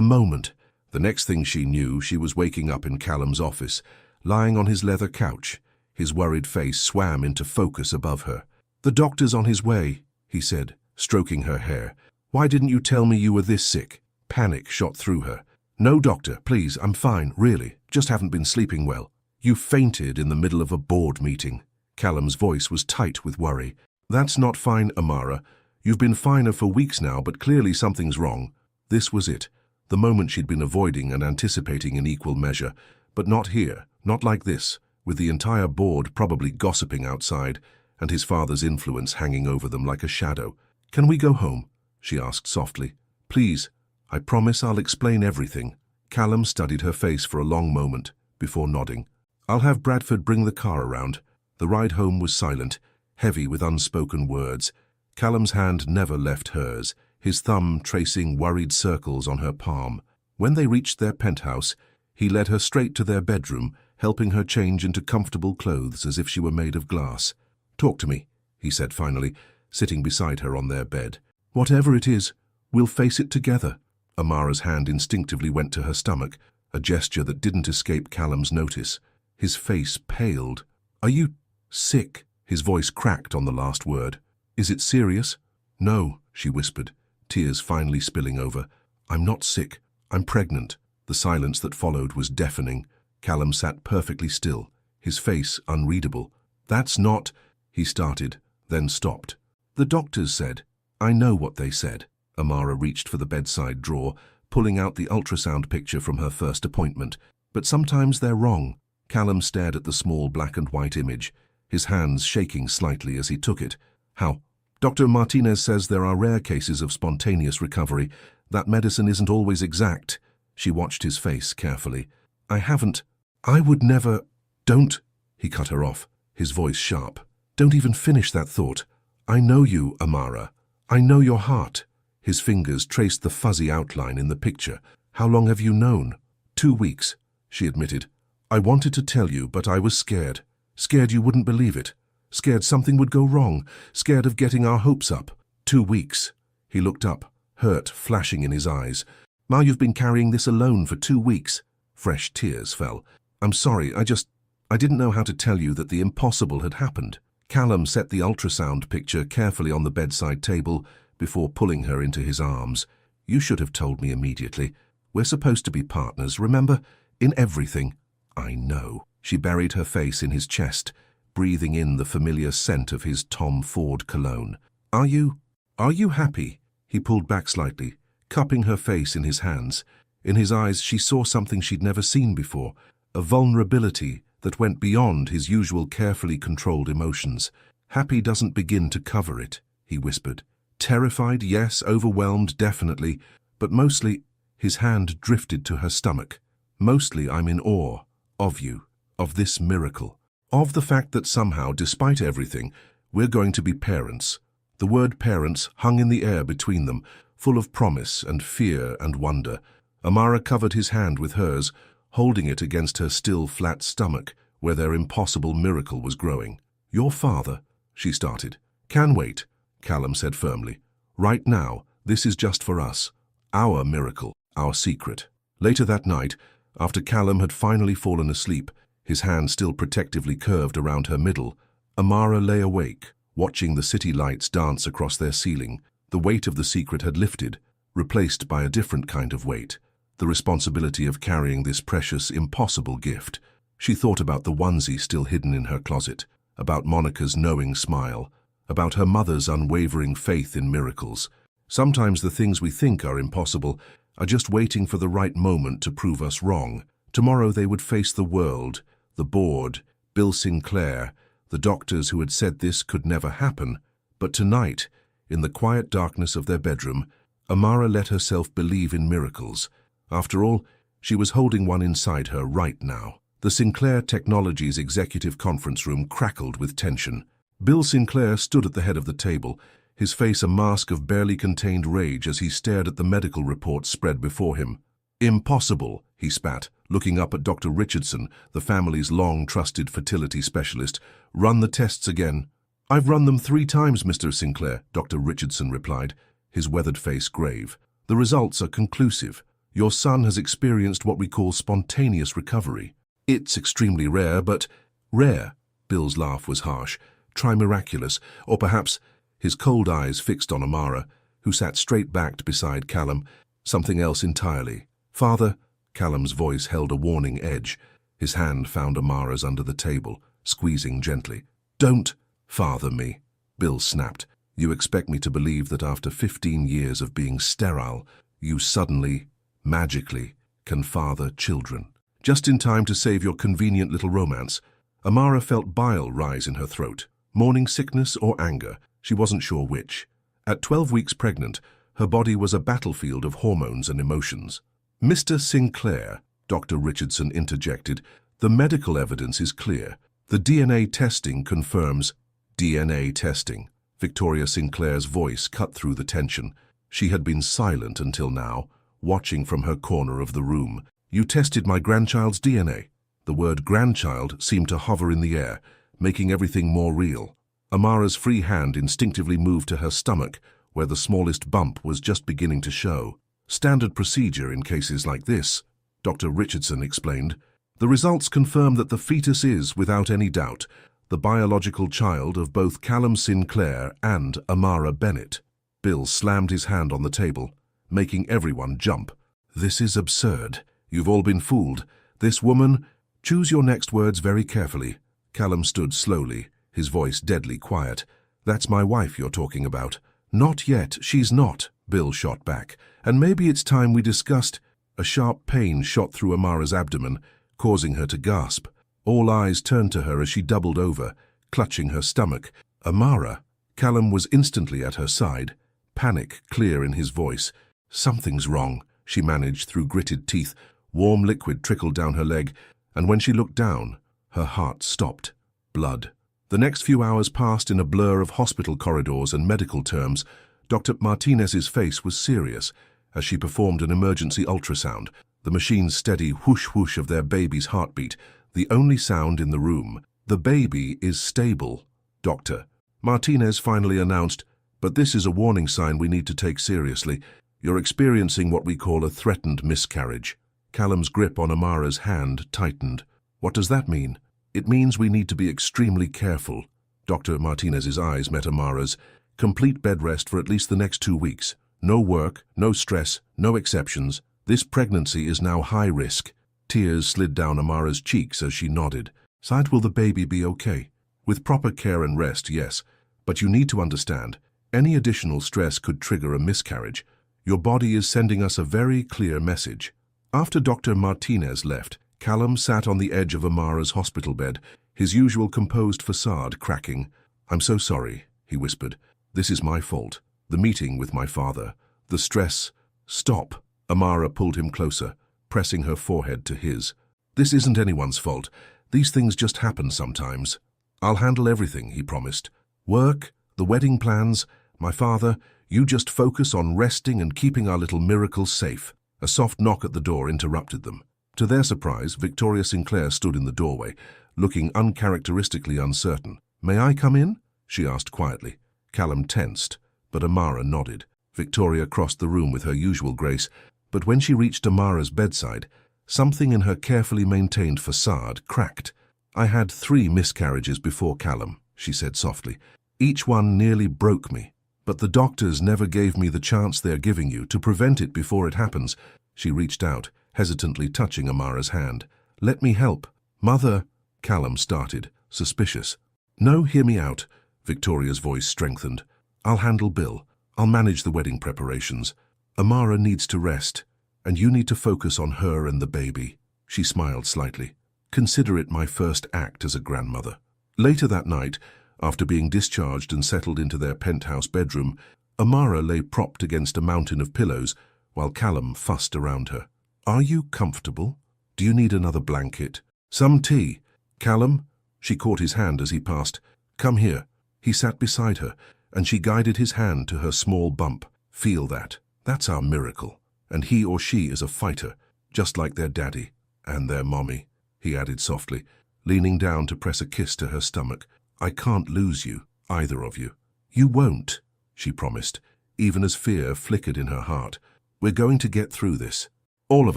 moment." The next thing she knew, she was waking up in Callum's office, lying on his leather couch. His worried face swam into focus above her. "The doctor's on his way," he said, stroking her hair. "Why didn't you tell me you were this sick?" Panic shot through her. "No, doctor, please, I'm fine, really. Just haven't been sleeping well." "You fainted in the middle of a board meeting." Callum's voice was tight with worry. "That's not fine, Amara. You've been finer for weeks now, but clearly something's wrong." This was it, the moment she'd been avoiding and anticipating in equal measure. But not here, not like this, with the entire board probably gossiping outside, and his father's influence hanging over them like a shadow. "Can we go home?" she asked softly. "Please, I promise I'll explain everything." Callum studied her face for a long moment, before nodding. "I'll have Bradford bring the car around." The ride home was silent, heavy with unspoken words. Callum's hand never left hers, his thumb tracing worried circles on her palm. When they reached their penthouse, he led her straight to their bedroom, helping her change into comfortable clothes as if she were made of glass. "Talk to me," he said finally, sitting beside her on their bed. "Whatever it is, we'll face it together." Amara's hand instinctively went to her stomach, a gesture that didn't escape Callum's notice. His face paled. "Are you sick?" His voice cracked on the last word. "Is it serious?" "No," she whispered, tears finally spilling over. "I'm not sick. I'm pregnant." The silence that followed was deafening. Callum sat perfectly still, his face unreadable. "That's not..." he started, then stopped. "The doctors said..." "I know what they said." Amara reached for the bedside drawer, pulling out the ultrasound picture from her first appointment. But sometimes they're wrong. Callum stared at the small black and white image, his hands shaking slightly as he took it. How? Dr. Martinez says there are rare cases of spontaneous recovery. That medicine isn't always exact. She watched his face carefully. I would never. Don't, he cut her off, his voice sharp. Don't even finish that thought. I know you, Amara. I know your heart. His fingers traced the fuzzy outline in the picture. How long have you known? 2 weeks, she admitted. I wanted to tell you, but I was scared. Scared you wouldn't believe it. Scared something would go wrong. Scared of getting our hopes up. 2 weeks. He looked up, hurt flashing in his eyes. Ma, you've been carrying this alone for 2 weeks. Fresh tears fell. I'm sorry, I didn't know how to tell you that the impossible had happened. Callum set the ultrasound picture carefully on the bedside table before pulling her into his arms. You should have told me immediately. We're supposed to be partners, remember? In everything. I know. She buried her face in his chest, breathing in the familiar scent of his Tom Ford cologne. Are you happy? He pulled back slightly, cupping her face in his hands. In his eyes she saw something she'd never seen before, a vulnerability that went beyond his usual carefully controlled emotions. Happy doesn't begin to cover it, he whispered. Terrified, yes, overwhelmed, definitely, but mostly, his hand drifted to her stomach. Mostly I'm in awe of you, of this miracle, of the fact that somehow, despite everything, we're going to be parents. The word parents hung in the air between them, full of promise and fear and wonder. Amara covered his hand with hers, holding it against her still flat stomach, where their impossible miracle was growing. Your father, she started. Can wait, Callum said firmly. Right now, this is just for us. Our miracle, our secret. Later that night, after Callum had finally fallen asleep, his hand still protectively curved around her middle, Amara lay awake, watching the city lights dance across their ceiling. The weight of the secret had lifted, replaced by a different kind of weight, the responsibility of carrying this precious, impossible gift. She thought about the onesie still hidden in her closet, about Monica's knowing smile, about her mother's unwavering faith in miracles. Sometimes the things we think are impossible are just waiting for the right moment to prove us wrong. Tomorrow they would face the world, the board, Bill Sinclair, the doctors who had said this could never happen. But tonight, in the quiet darkness of their bedroom, Amara let herself believe in miracles. After all, she was holding one inside her right now. The Sinclair Technologies executive conference room crackled with tension. Bill Sinclair stood at the head of the table, his face a mask of barely contained rage as he stared at the medical reports spread before him. Impossible, he spat, looking up at Dr. Richardson, the family's long-trusted fertility specialist. Run the tests again. I've run them 3 times, Mr. Sinclair, Dr. Richardson replied, his weathered face grave. The results are conclusive. Your son has experienced what we call spontaneous recovery. It's extremely rare, but rare. Bill's laugh was harsh. Try miraculous, or perhaps, his cold eyes fixed on Amara, who sat straight-backed beside Callum, something else entirely. Father, Callum's voice held a warning edge. His hand found Amara's under the table, squeezing gently. Don't father me, Bill snapped. You expect me to believe that after 15 years of being sterile, you suddenly, magically, can father children. Just in time to save your convenient little romance. Amara felt bile rise in her throat. Morning sickness or anger, she wasn't sure which. At 12 weeks pregnant, her body was a battlefield of hormones and emotions. Mr. Sinclair, Dr. Richardson interjected, the medical evidence is clear. The DNA testing confirms DNA testing. Victoria Sinclair's voice cut through the tension. She had been silent until now, watching from her corner of the room. You tested my grandchild's DNA. The word grandchild seemed to hover in the air, making everything more real. Amara's free hand instinctively moved to her stomach, where the smallest bump was just beginning to show. Standard procedure in cases like this, Dr. Richardson explained. The results confirm that the fetus is, without any doubt, the biological child of both Callum Sinclair and Amara Bennett. Bill slammed his hand on the table, making everyone jump. This is absurd. You've all been fooled. This woman... Choose your next words very carefully. Callum stood slowly, his voice deadly quiet. That's my wife you're talking about, Not yet, she's not, Bill shot back. And maybe it's time we discussed. A sharp pain shot through Amara's abdomen, causing her to gasp. All eyes turned to her as she doubled over, clutching her stomach. Amara. Callum was instantly at her side, panic clear in his voice. Something's wrong, she managed through gritted teeth. Warm liquid trickled down her leg, and when she looked down, her heart stopped. Blood. The next few hours passed in a blur of hospital corridors and medical terms. Dr. Martinez's face was serious as she performed an emergency ultrasound, the machine's steady whoosh-whoosh of their baby's heartbeat, the only sound in the room. The baby is stable, Doctor. Martinez finally announced, but this is a warning sign we need to take seriously. You're experiencing what we call a threatened miscarriage. Callum's grip on Amara's hand tightened. What does that mean? It means we need to be extremely careful. Dr. Martinez's eyes met Amara's. Complete bed rest for at least the next 2 weeks. No work, no stress, no exceptions. This pregnancy is now high risk. Tears slid down Amara's cheeks as she nodded. Side, will the baby be okay? With proper care and rest, yes. But you need to understand, any additional stress could trigger a miscarriage. Your body is sending us a very clear message. After Dr. Martinez left, Callum sat on the edge of Amara's hospital bed, his usual composed facade cracking. I'm so sorry, he whispered. This is my fault. The meeting with my father. The stress. Stop. Amara pulled him closer, pressing her forehead to his. This isn't anyone's fault. These things just happen sometimes. I'll handle everything, he promised. Work, the wedding plans, my father, you just focus on resting and keeping our little miracle safe. A soft knock at the door interrupted them. To their surprise, Victoria Sinclair stood in the doorway, looking uncharacteristically uncertain. May I come in? She asked quietly. Callum tensed, but Amara nodded. Victoria crossed the room with her usual grace, but when she reached Amara's bedside, something in her carefully maintained facade cracked. I had 3 miscarriages before Callum, she said softly. Each one nearly broke me, but the doctors never gave me the chance they're giving you to prevent it before it happens. She reached out, hesitantly touching Amara's hand. Let me help. Mother, Callum started, suspicious. No, hear me out. Victoria's voice strengthened. I'll handle Bill. I'll manage the wedding preparations. Amara needs to rest, and you need to focus on her and the baby. She smiled slightly. Consider it my first act as a grandmother. Later that night, after being discharged and settled into their penthouse bedroom, Amara lay propped against a mountain of pillows while Callum fussed around her. Are you comfortable? Do you need another blanket? Some tea? Callum? She caught his hand as he passed. Come here. He sat beside her, and she guided his hand to her small bump. Feel that. That's our miracle. And he or she is a fighter, just like their daddy. And their mommy, he added softly, leaning down to press a kiss to her stomach. I can't lose you, either of you. You won't, she promised, even as fear flickered in her heart. We're going to get through this. All of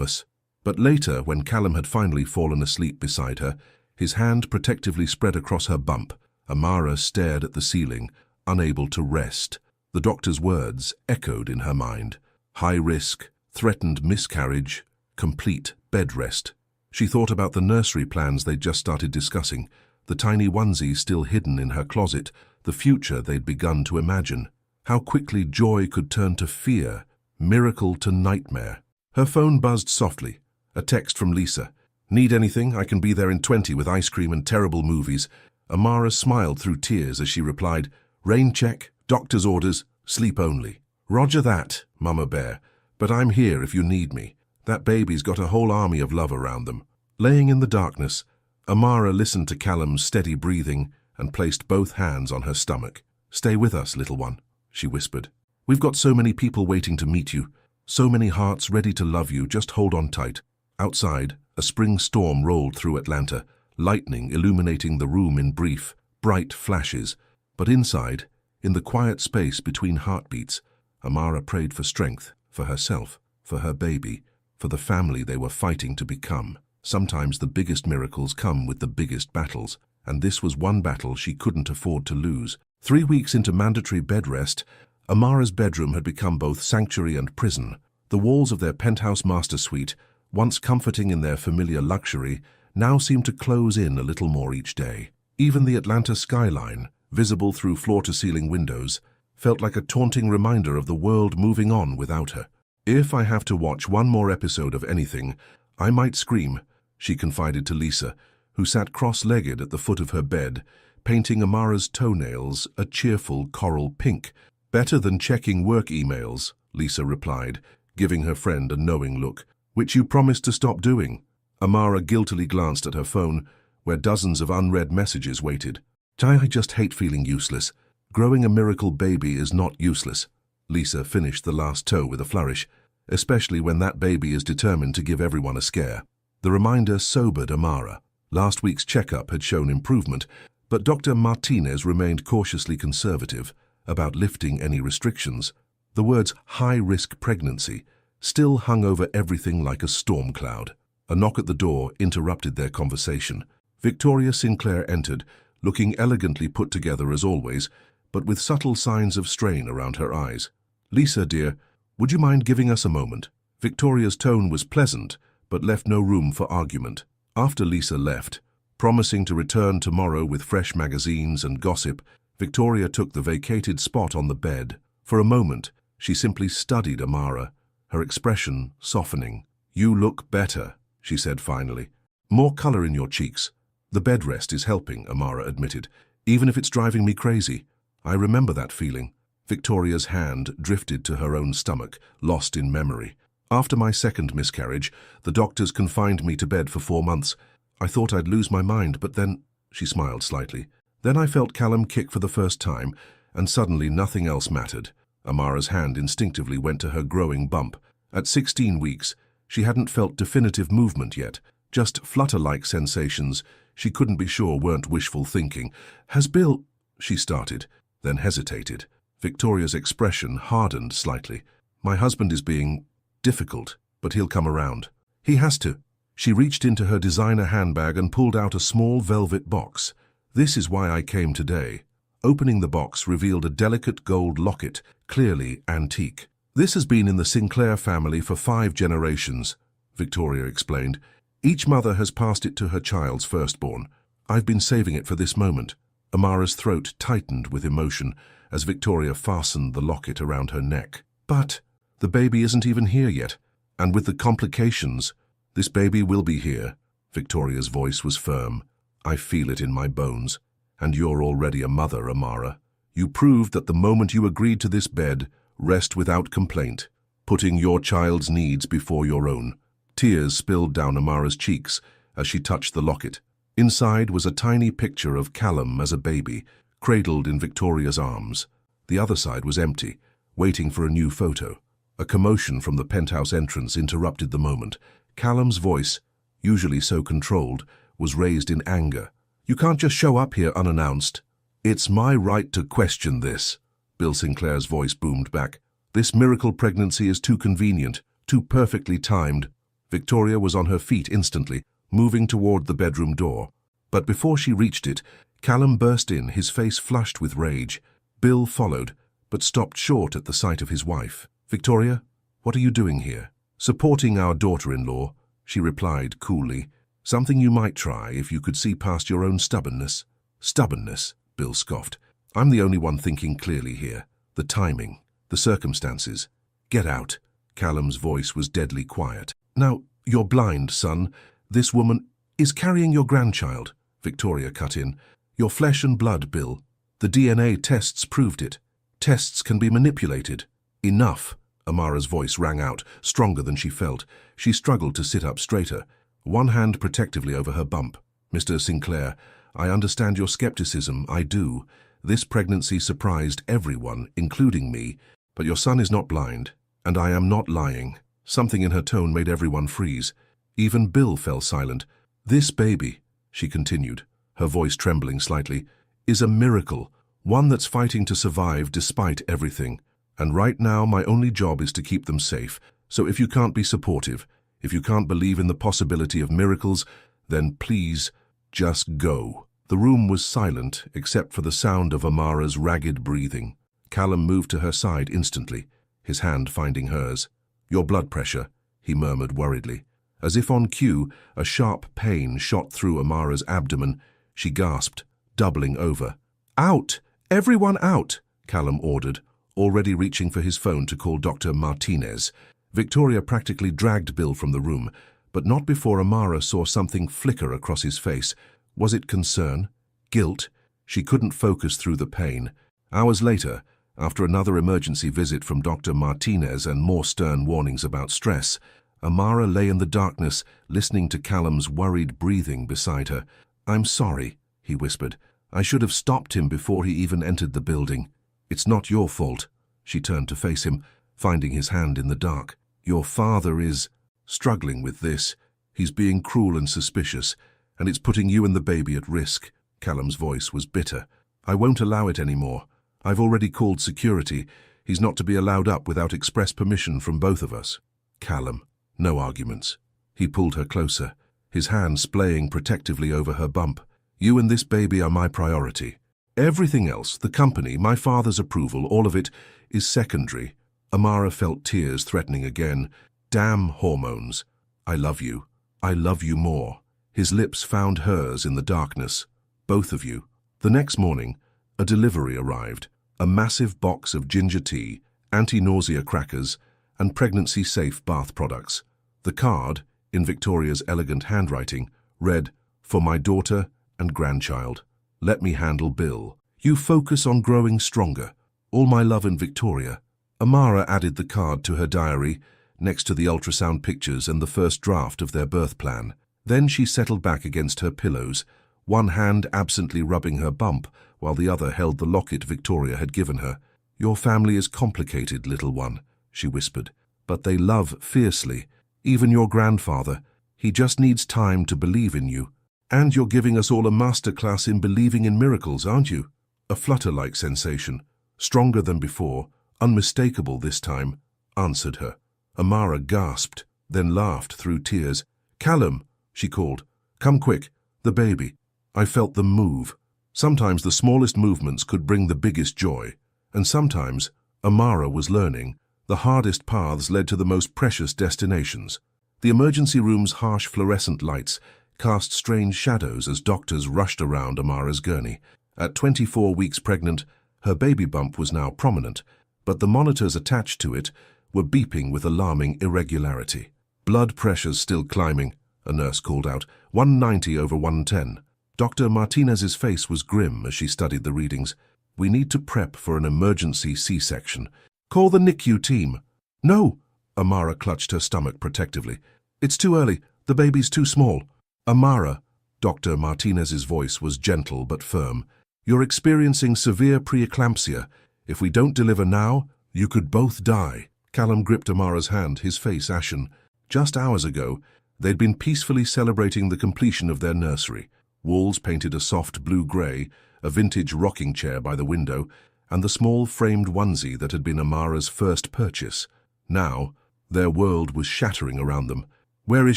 us. But later, when Callum had finally fallen asleep beside her, his hand protectively spread across her bump, Amara stared at the ceiling, unable to rest. The doctor's words echoed in her mind. High risk, threatened miscarriage, complete bed rest. She thought about the nursery plans they'd just started discussing, the tiny onesie still hidden in her closet, the future they'd begun to imagine. How quickly joy could turn to fear, miracle to nightmare. Her phone buzzed softly. A text from Lisa. Need anything? I can be there in 20 with ice cream and terrible movies. Amara smiled through tears as she replied, Rain check, doctor's orders, sleep only. Roger that, Mama Bear, but I'm here if you need me. That baby's got a whole army of love around them. Laying in the darkness, Amara listened to Callum's steady breathing and placed both hands on her stomach. Stay with us, little one, she whispered. We've got so many people waiting to meet you, so many hearts ready to love you, just hold on tight. Outside, a spring storm rolled through Atlanta, lightning illuminating the room in brief, bright flashes. But inside, in the quiet space between heartbeats, Amara prayed for strength, for herself, for her baby, for the family they were fighting to become. Sometimes the biggest miracles come with the biggest battles, and this was one battle she couldn't afford to lose. 3 weeks into mandatory bed rest, Amara's bedroom had become both sanctuary and prison. The walls of their penthouse master suite, once comforting in their familiar luxury, now seemed to close in a little more each day. Even the Atlanta skyline, visible through floor-to-ceiling windows, felt like a taunting reminder of the world moving on without her. "If I have to watch one more episode of anything, I might scream," she confided to Lisa, who sat cross-legged at the foot of her bed, painting Amara's toenails a cheerful coral pink. "Better than checking work emails," Lisa replied, giving her friend a knowing look. "Which you promised to stop doing." Amara guiltily glanced at her phone, where dozens of unread messages waited. "I just hate feeling useless. Growing a miracle baby is not useless." Lisa finished the last toe with a flourish, especially when that baby is determined to give everyone a scare. The reminder sobered Amara. Last week's checkup had shown improvement, but Dr. Martinez remained cautiously conservative about lifting any restrictions. The words high-risk pregnancy still hung over everything like a storm cloud. A knock at the door interrupted their conversation. Victoria Sinclair entered, looking elegantly put together as always, but with subtle signs of strain around her eyes. "Lisa, dear, would you mind giving us a moment?" Victoria's tone was pleasant, but left no room for argument. After Lisa left, promising to return tomorrow with fresh magazines and gossip, Victoria took the vacated spot on the bed. For a moment, she simply studied Amara, her expression softening. "You look better," she said finally. "More color in your cheeks." "The bed rest is helping," Amara admitted, "even if it's driving me crazy. I remember that feeling." Victoria's hand drifted to her own stomach, lost in memory. "After my second miscarriage, the doctors confined me to bed for 4 months. I thought I'd lose my mind, but then," she smiled slightly, "then I felt Callum kick for the first time, and suddenly nothing else mattered." Amara's hand instinctively went to her growing bump. At 16 weeks, she hadn't felt definitive movement yet, just flutter-like sensations she couldn't be sure weren't wishful thinking. "Has Bill—" she started, then hesitated. Victoria's expression hardened slightly. "My husband is being difficult, but he'll come around. He has to." She reached into her designer handbag and pulled out a small velvet box. "This is why I came today." Opening the box revealed a delicate gold locket, clearly antique. "This has been in the Sinclair family for 5 generations, Victoria explained. "Each mother has passed it to her child's firstborn. I've been saving it for this moment." Amara's throat tightened with emotion as Victoria fastened the locket around her neck. "But the baby isn't even here yet, and with the complications—" "This baby will be here." Victoria's voice was firm. "I feel it in my bones. And you're already a mother, Amara. You proved that the moment you agreed to this bed, rest without complaint, putting your child's needs before your own." Tears spilled down Amara's cheeks as she touched the locket. Inside was a tiny picture of Callum as a baby, cradled in Victoria's arms. The other side was empty, waiting for a new photo. A commotion from the penthouse entrance interrupted the moment. Callum's voice, usually so controlled, was raised in anger. "You can't just show up here unannounced." "It's my right to question this," Bill Sinclair's voice boomed back. "This miracle pregnancy is too convenient, too perfectly timed." Victoria was on her feet instantly, moving toward the bedroom door. But before she reached it, Callum burst in, his face flushed with rage. Bill followed, but stopped short at the sight of his wife. "Victoria, what are you doing here?" "Supporting our daughter-in-law," she replied coolly. "Something you might try if you could see past your own stubbornness." "Stubbornness," Bill scoffed. "I'm the only one thinking clearly here. The timing, the circumstances." "Get out." Callum's voice was deadly quiet. "Now, you're blind, son. This woman is carrying your grandchild," Victoria cut in. "Your flesh and blood, Bill. The DNA tests proved it. Tests can be manipulated." "Enough." Amara's voice rang out, stronger than she felt. She struggled to sit up straighter, one hand protectively over her bump. "Mr. Sinclair, I understand your skepticism, I do. This pregnancy surprised everyone, including me, but your son is not blind, and I am not lying." Something in her tone made everyone freeze. Even Bill fell silent. "This baby," she continued, her voice trembling slightly, "is a miracle, one that's fighting to survive despite everything. And right now my only job is to keep them safe. So if you can't be supportive, if you can't believe in the possibility of miracles, then please, just go." The room was silent except for the sound of Amara's ragged breathing. Callum moved to her side instantly, his hand finding hers. "Your blood pressure," he murmured worriedly. As if on cue, a sharp pain shot through Amara's abdomen. She gasped, doubling over. "Out! Everyone out!" Callum ordered, already reaching for his phone to call Dr. Martinez. Victoria practically dragged Bill from the room, but not before Amara saw something flicker across his face. Was it concern? Guilt? She couldn't focus through the pain. Hours later, after another emergency visit from Dr. Martinez and more stern warnings about stress, Amara lay in the darkness, listening to Callum's worried breathing beside her. "I'm sorry," he whispered. "I should have stopped him before he even entered the building." "It's not your fault." She turned to face him, finding his hand in the dark. "Your father is struggling with this. He's being cruel and suspicious, and it's putting you and the baby at risk." Callum's voice was bitter. "I won't allow it anymore. I've already called security. He's not to be allowed up without express permission from both of us." "Callum." No arguments. He pulled her closer, his hand splaying protectively over her bump. "You and this baby are my priority. Everything else, the company, my father's approval, all of it, is secondary." Amara felt tears threatening again. Damn hormones. "I love you. I love you more." His lips found hers in the darkness. "Both of you." The next morning, a delivery arrived. A massive box of ginger tea, anti-nausea crackers, and pregnancy-safe bath products. The card, in Victoria's elegant handwriting, read, "For my daughter and grandchild. Let me handle Bill. You focus on growing stronger. All my love in Victoria." Amara added the card to her diary, next to the ultrasound pictures and the first draft of their birth plan. Then she settled back against her pillows, one hand absently rubbing her bump while the other held the locket Victoria had given her. "Your family is complicated, little one," she whispered, "but they love fiercely. Even your grandfather. He just needs time to believe in you. And you're giving us all a masterclass in believing in miracles, aren't you?" A flutter-like sensation, stronger than before, unmistakable this time, answered her. Amara gasped, then laughed through tears. "Callum," she called. "Come quick, the baby." I felt them move. Sometimes the smallest movements could bring the biggest joy, and sometimes, Amara was learning, the hardest paths led to the most precious destinations. The emergency room's harsh fluorescent lights cast strange shadows as doctors rushed around Amara's gurney. At 24 weeks pregnant, her baby bump was now prominent, but the monitors attached to it were beeping with alarming irregularity. "Blood pressure's still climbing," a nurse called out, 190 over 110. Dr. Martinez's face was grim as she studied the readings. "We need to prep for an emergency C-section. Call the NICU team." "No!" Amara clutched her stomach protectively. "It's too early. The baby's too small." "Amara," Dr. Martinez's voice was gentle but firm, "you're experiencing severe preeclampsia. If we don't deliver now, you could both die." Callum gripped Amara's hand, his face ashen. Just hours ago, they'd been peacefully celebrating the completion of their nursery. Walls painted a soft blue-grey, a vintage rocking chair by the window, and the small framed onesie that had been Amara's first purchase. Now, their world was shattering around them. "Where is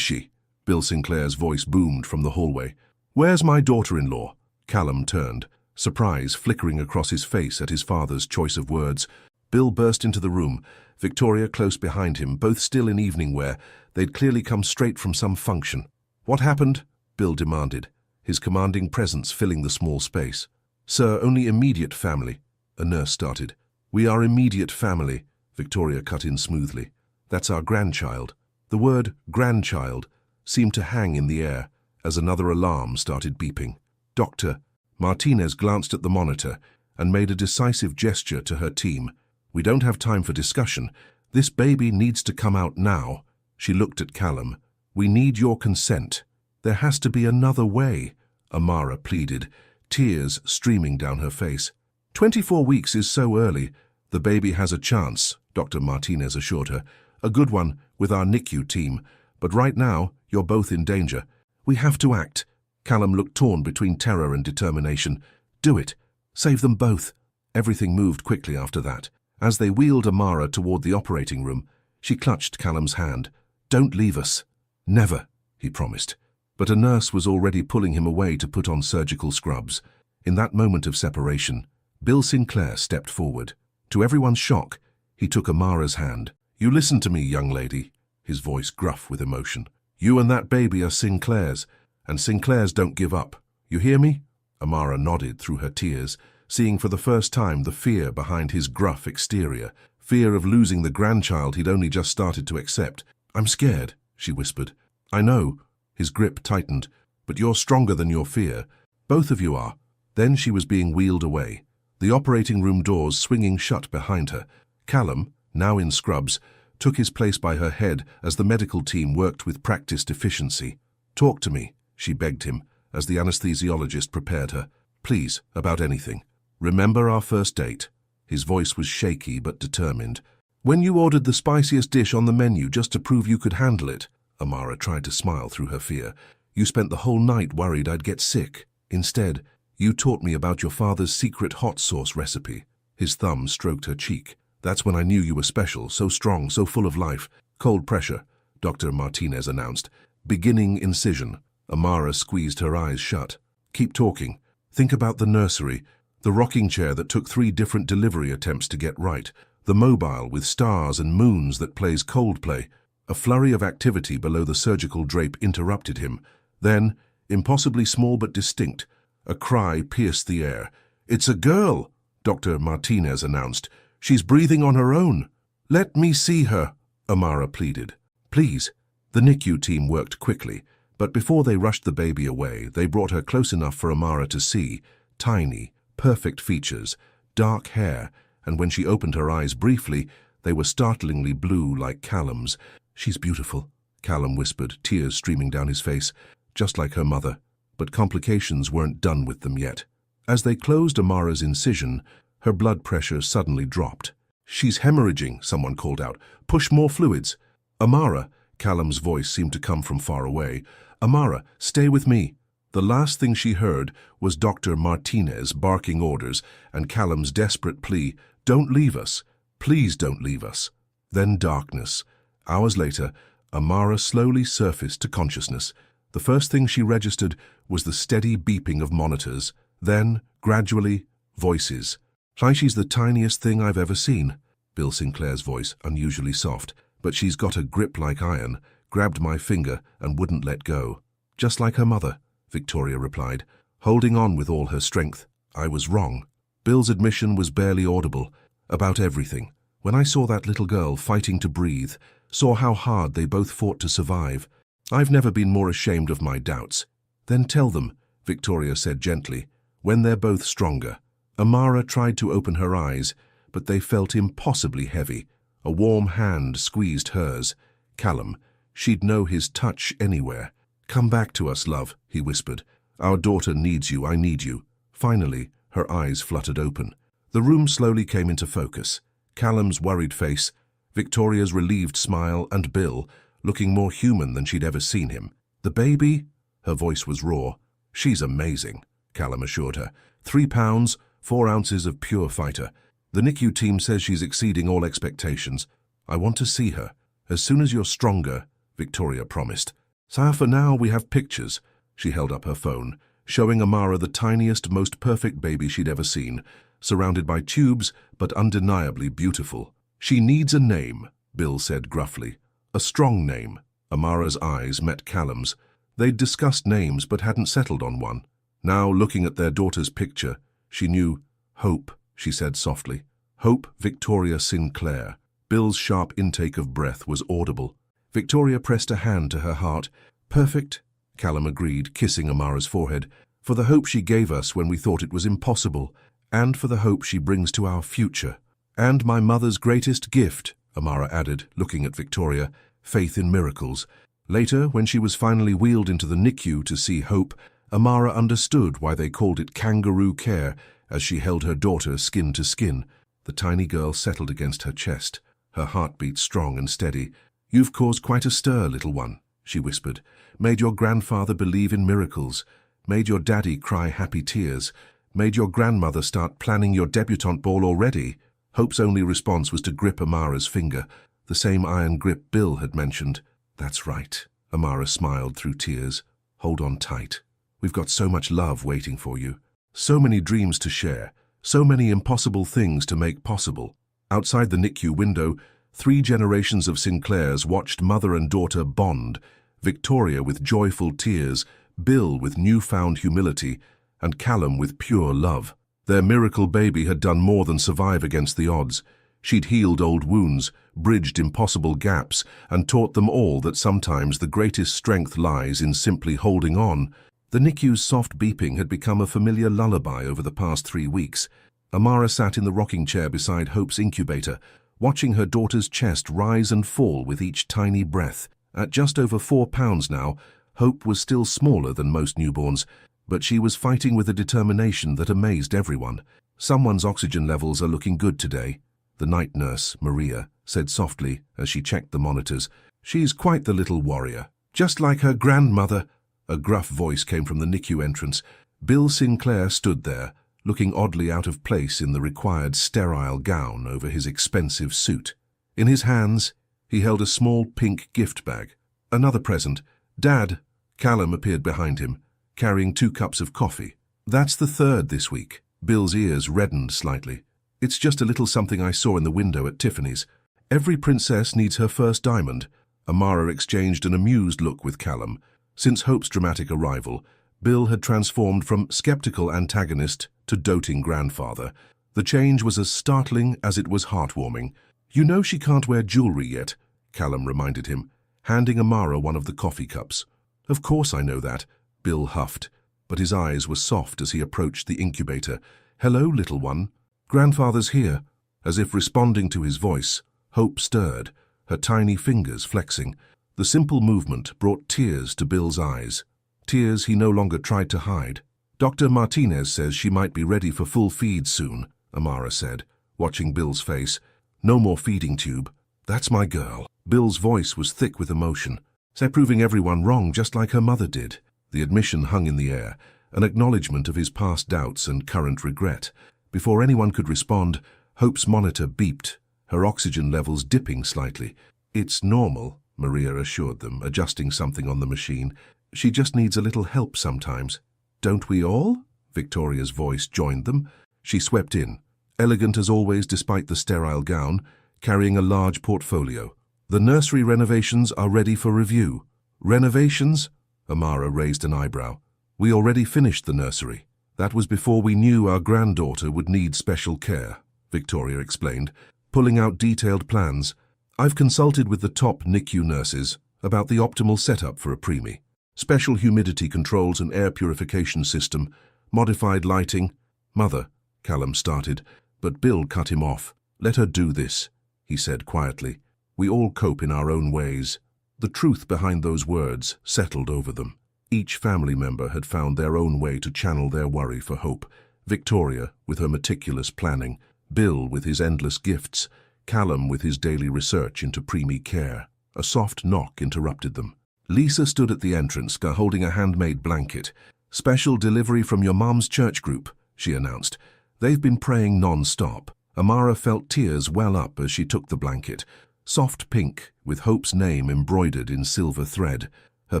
she?" Bill Sinclair's voice boomed from the hallway. "Where's my daughter-in-law?" Callum turned, surprise flickering across his face at his father's choice of words. Bill burst into the room, Victoria close behind him, both still in evening wear. They'd clearly come straight from some function. "What happened?" Bill demanded, his commanding presence filling the small space. "Sir, only immediate family," a nurse started. "We are immediate family," Victoria cut in smoothly. "That's our grandchild." The word grandchild seemed to hang in the air as another alarm started beeping. "Doctor," Martinez glanced at the monitor and made a decisive gesture to her team. "We don't have time for discussion. This baby needs to come out now." She looked at Callum. "We need your consent." "There has to be another way," Amara pleaded, tears streaming down her face. 24 weeks is so early. The baby has a chance," Dr. Martinez assured her. "A good one with our NICU team. But right now, you're both in danger. We have to act." Callum looked torn between terror and determination. "Do it. Save them both." Everything moved quickly after that. As they wheeled Amara toward the operating room, she clutched Callum's hand. "Don't leave us." "Never," he promised. But a nurse was already pulling him away to put on surgical scrubs. In that moment of separation, Bill Sinclair stepped forward. To everyone's shock, he took Amara's hand. "You listen to me, young lady," his voice gruff with emotion. "You and that baby are Sinclairs, and Sinclairs don't give up. You hear me?" Amara nodded through her tears, seeing for the first time the fear behind his gruff exterior, fear of losing the grandchild he'd only just started to accept. "I'm scared," she whispered. "I know." His grip tightened. "But you're stronger than your fear. Both of you are." Then she was being wheeled away, the operating room doors swinging shut behind her. Callum, now in scrubs, took his place by her head as the medical team worked with practiced efficiency. "Talk to me," she begged him, as the anesthesiologist prepared her. "Please, about anything. Remember our first date?" His voice was shaky but determined. "When you ordered the spiciest dish on the menu just to prove you could handle it," Amara tried to smile through her fear. "You spent the whole night worried I'd get sick. Instead, you taught me about your father's secret hot sauce recipe." His thumb stroked her cheek. "That's when I knew you were special, so strong, so full of life." "Cold pressure," Dr. Martinez announced. "Beginning incision." Amara squeezed her eyes shut. "Keep talking. Think about the nursery, the rocking chair that took 3 different delivery attempts to get right, the mobile with stars and moons that plays Coldplay." A flurry of activity below the surgical drape interrupted him. Then, impossibly small but distinct, a cry pierced the air. "It's a girl," Dr. Martinez announced. "She's breathing on her own." "Let me see her," Amara pleaded. "Please." The NICU team worked quickly, but before they rushed the baby away, they brought her close enough for Amara to see. Tiny, perfect features, dark hair, and when she opened her eyes briefly, they were startlingly blue like Callum's. "She's beautiful," Callum whispered, tears streaming down his face, just like her mother. But complications weren't done with them yet. As they closed Amara's incision, her blood pressure suddenly dropped. "She's hemorrhaging," someone called out. "Push more fluids." "Amara," Callum's voice seemed to come from far away. "Amara, stay with me." The last thing she heard was Dr. Martinez barking orders and Callum's desperate plea, "Don't leave us. Please don't leave us." Then darkness. Hours later, Amara slowly surfaced to consciousness. The first thing she registered was the steady beeping of monitors. Then, gradually, voices. "Like she's the tiniest thing I've ever seen." Bill Sinclair's voice, unusually soft, "But she's got a grip like iron, grabbed my finger and wouldn't let go." "Just like her mother," Victoria replied, holding on with all her strength. "I was wrong." Bill's admission was barely audible. "About everything. When I saw that little girl fighting to breathe, saw how hard they both fought to survive, I've never been more ashamed of my doubts." "Then tell them," Victoria said gently, "when they're both stronger." Amara tried to open her eyes, but they felt impossibly heavy. A warm hand squeezed hers. Callum, she'd know his touch anywhere. "Come back to us, love," he whispered. "Our daughter needs you, I need you." Finally, her eyes fluttered open. The room slowly came into focus. Callum's worried face, Victoria's relieved smile, and Bill, looking more human than she'd ever seen him. "The baby?" Her voice was raw. "She's amazing," Callum assured her. 3 pounds, 4 ounces of pure fighter. "The NICU team says she's exceeding all expectations. I want to see her. As soon as you're stronger," Victoria promised. "So for now we have pictures." She held up her phone, showing Amara the tiniest, most perfect baby she'd ever seen, surrounded by tubes, but undeniably beautiful. "She needs a name," Bill said gruffly. "A strong name." Amara's eyes met Callum's. They'd discussed names but hadn't settled on one. Now, looking at their daughter's picture, she knew. "Hope," she said softly. "Hope Victoria Sinclair." Bill's sharp intake of breath was audible. Victoria pressed a hand to her heart. "Perfect," Callum agreed, kissing Amara's forehead, "for the hope she gave us when we thought it was impossible, and for the hope she brings to our future. And my mother's greatest gift," Amara added, looking at Victoria, "faith in miracles." Later, when she was finally wheeled into the NICU to see Hope, Amara understood why they called it kangaroo care as she held her daughter skin to skin. The tiny girl settled against her chest, her heartbeat strong and steady. "You've caused quite a stir, little one," she whispered. "Made your grandfather believe in miracles, made your daddy cry happy tears, made your grandmother start planning your debutante ball already." Hope's only response was to grip Amara's finger, the same iron grip Bill had mentioned. "That's right," Amara smiled through tears. "Hold on tight. We've got so much love waiting for you. So many dreams to share, so many impossible things to make possible." Outside the NICU window, 3 generations of Sinclairs watched mother and daughter bond, Victoria with joyful tears, Bill with newfound humility, and Callum with pure love. Their miracle baby had done more than survive against the odds. She'd healed old wounds, bridged impossible gaps, and taught them all that sometimes the greatest strength lies in simply holding on. The NICU's soft beeping had become a familiar lullaby over the past 3 weeks. Amara sat in the rocking chair beside Hope's incubator, watching her daughter's chest rise and fall with each tiny breath. At just over 4 pounds now, Hope was still smaller than most newborns, but she was fighting with a determination that amazed everyone. "Someone's oxygen levels are looking good today," the night nurse, Maria, said softly as she checked the monitors. "She's quite the little warrior. Just like her grandmother." A gruff voice came from the NICU entrance. Bill Sinclair stood there, looking oddly out of place in the required sterile gown over his expensive suit. In his hands, he held a small pink gift bag. Another present. "Dad," Callum appeared behind him, carrying 2 cups of coffee. "That's the 3rd this week." Bill's ears reddened slightly. "It's just a little something I saw in the window at Tiffany's. Every princess needs her first diamond." Amara exchanged an amused look with Callum. Since Hope's dramatic arrival, Bill had transformed from skeptical antagonist to doting grandfather. The change was as startling as it was heartwarming. "You know she can't wear jewelry yet," Callum reminded him, handing Amara one of the coffee cups. "Of course I know that," Bill huffed, but his eyes were soft as he approached the incubator. "Hello, little one. Grandfather's here." As if responding to his voice, Hope stirred, her tiny fingers flexing. The simple movement brought tears to Bill's eyes, tears he no longer tried to hide. "Dr. Martinez says she might be ready for full feed soon," Amara said, watching Bill's face. "No more feeding tube. That's my girl." Bill's voice was thick with emotion. "They're proving everyone wrong just like her mother did." The admission hung in the air, an acknowledgement of his past doubts and current regret. Before anyone could respond, Hope's monitor beeped, her oxygen levels dipping slightly. "It's normal," Maria assured them, adjusting something on the machine. "She just needs a little help sometimes." "Don't we all?" Victoria's voice joined them. She swept in, elegant as always despite the sterile gown, carrying a large portfolio. "The nursery renovations are ready for review." "Renovations?" Amara raised an eyebrow. "We already finished the nursery. That was before we knew our granddaughter would need special care," Victoria explained, pulling out detailed plans. "I've consulted with the top NICU nurses about the optimal setup for a preemie. Special humidity controls and air purification system, modified lighting." "Mother," Callum started, but Bill cut him off. "Let her do this," he said quietly. "We all cope in our own ways." The truth behind those words settled over them. Each family member had found their own way to channel their worry for Hope. Victoria, with her meticulous planning, Bill with his endless gifts, Callum with his daily research into preemie care. A soft knock interrupted them. Lisa stood at the entrance, holding a handmade blanket. "Special delivery from your mom's church group," she announced. "They've been praying non-stop." Amara felt tears well up as she took the blanket. Soft pink, with Hope's name embroidered in silver thread. Her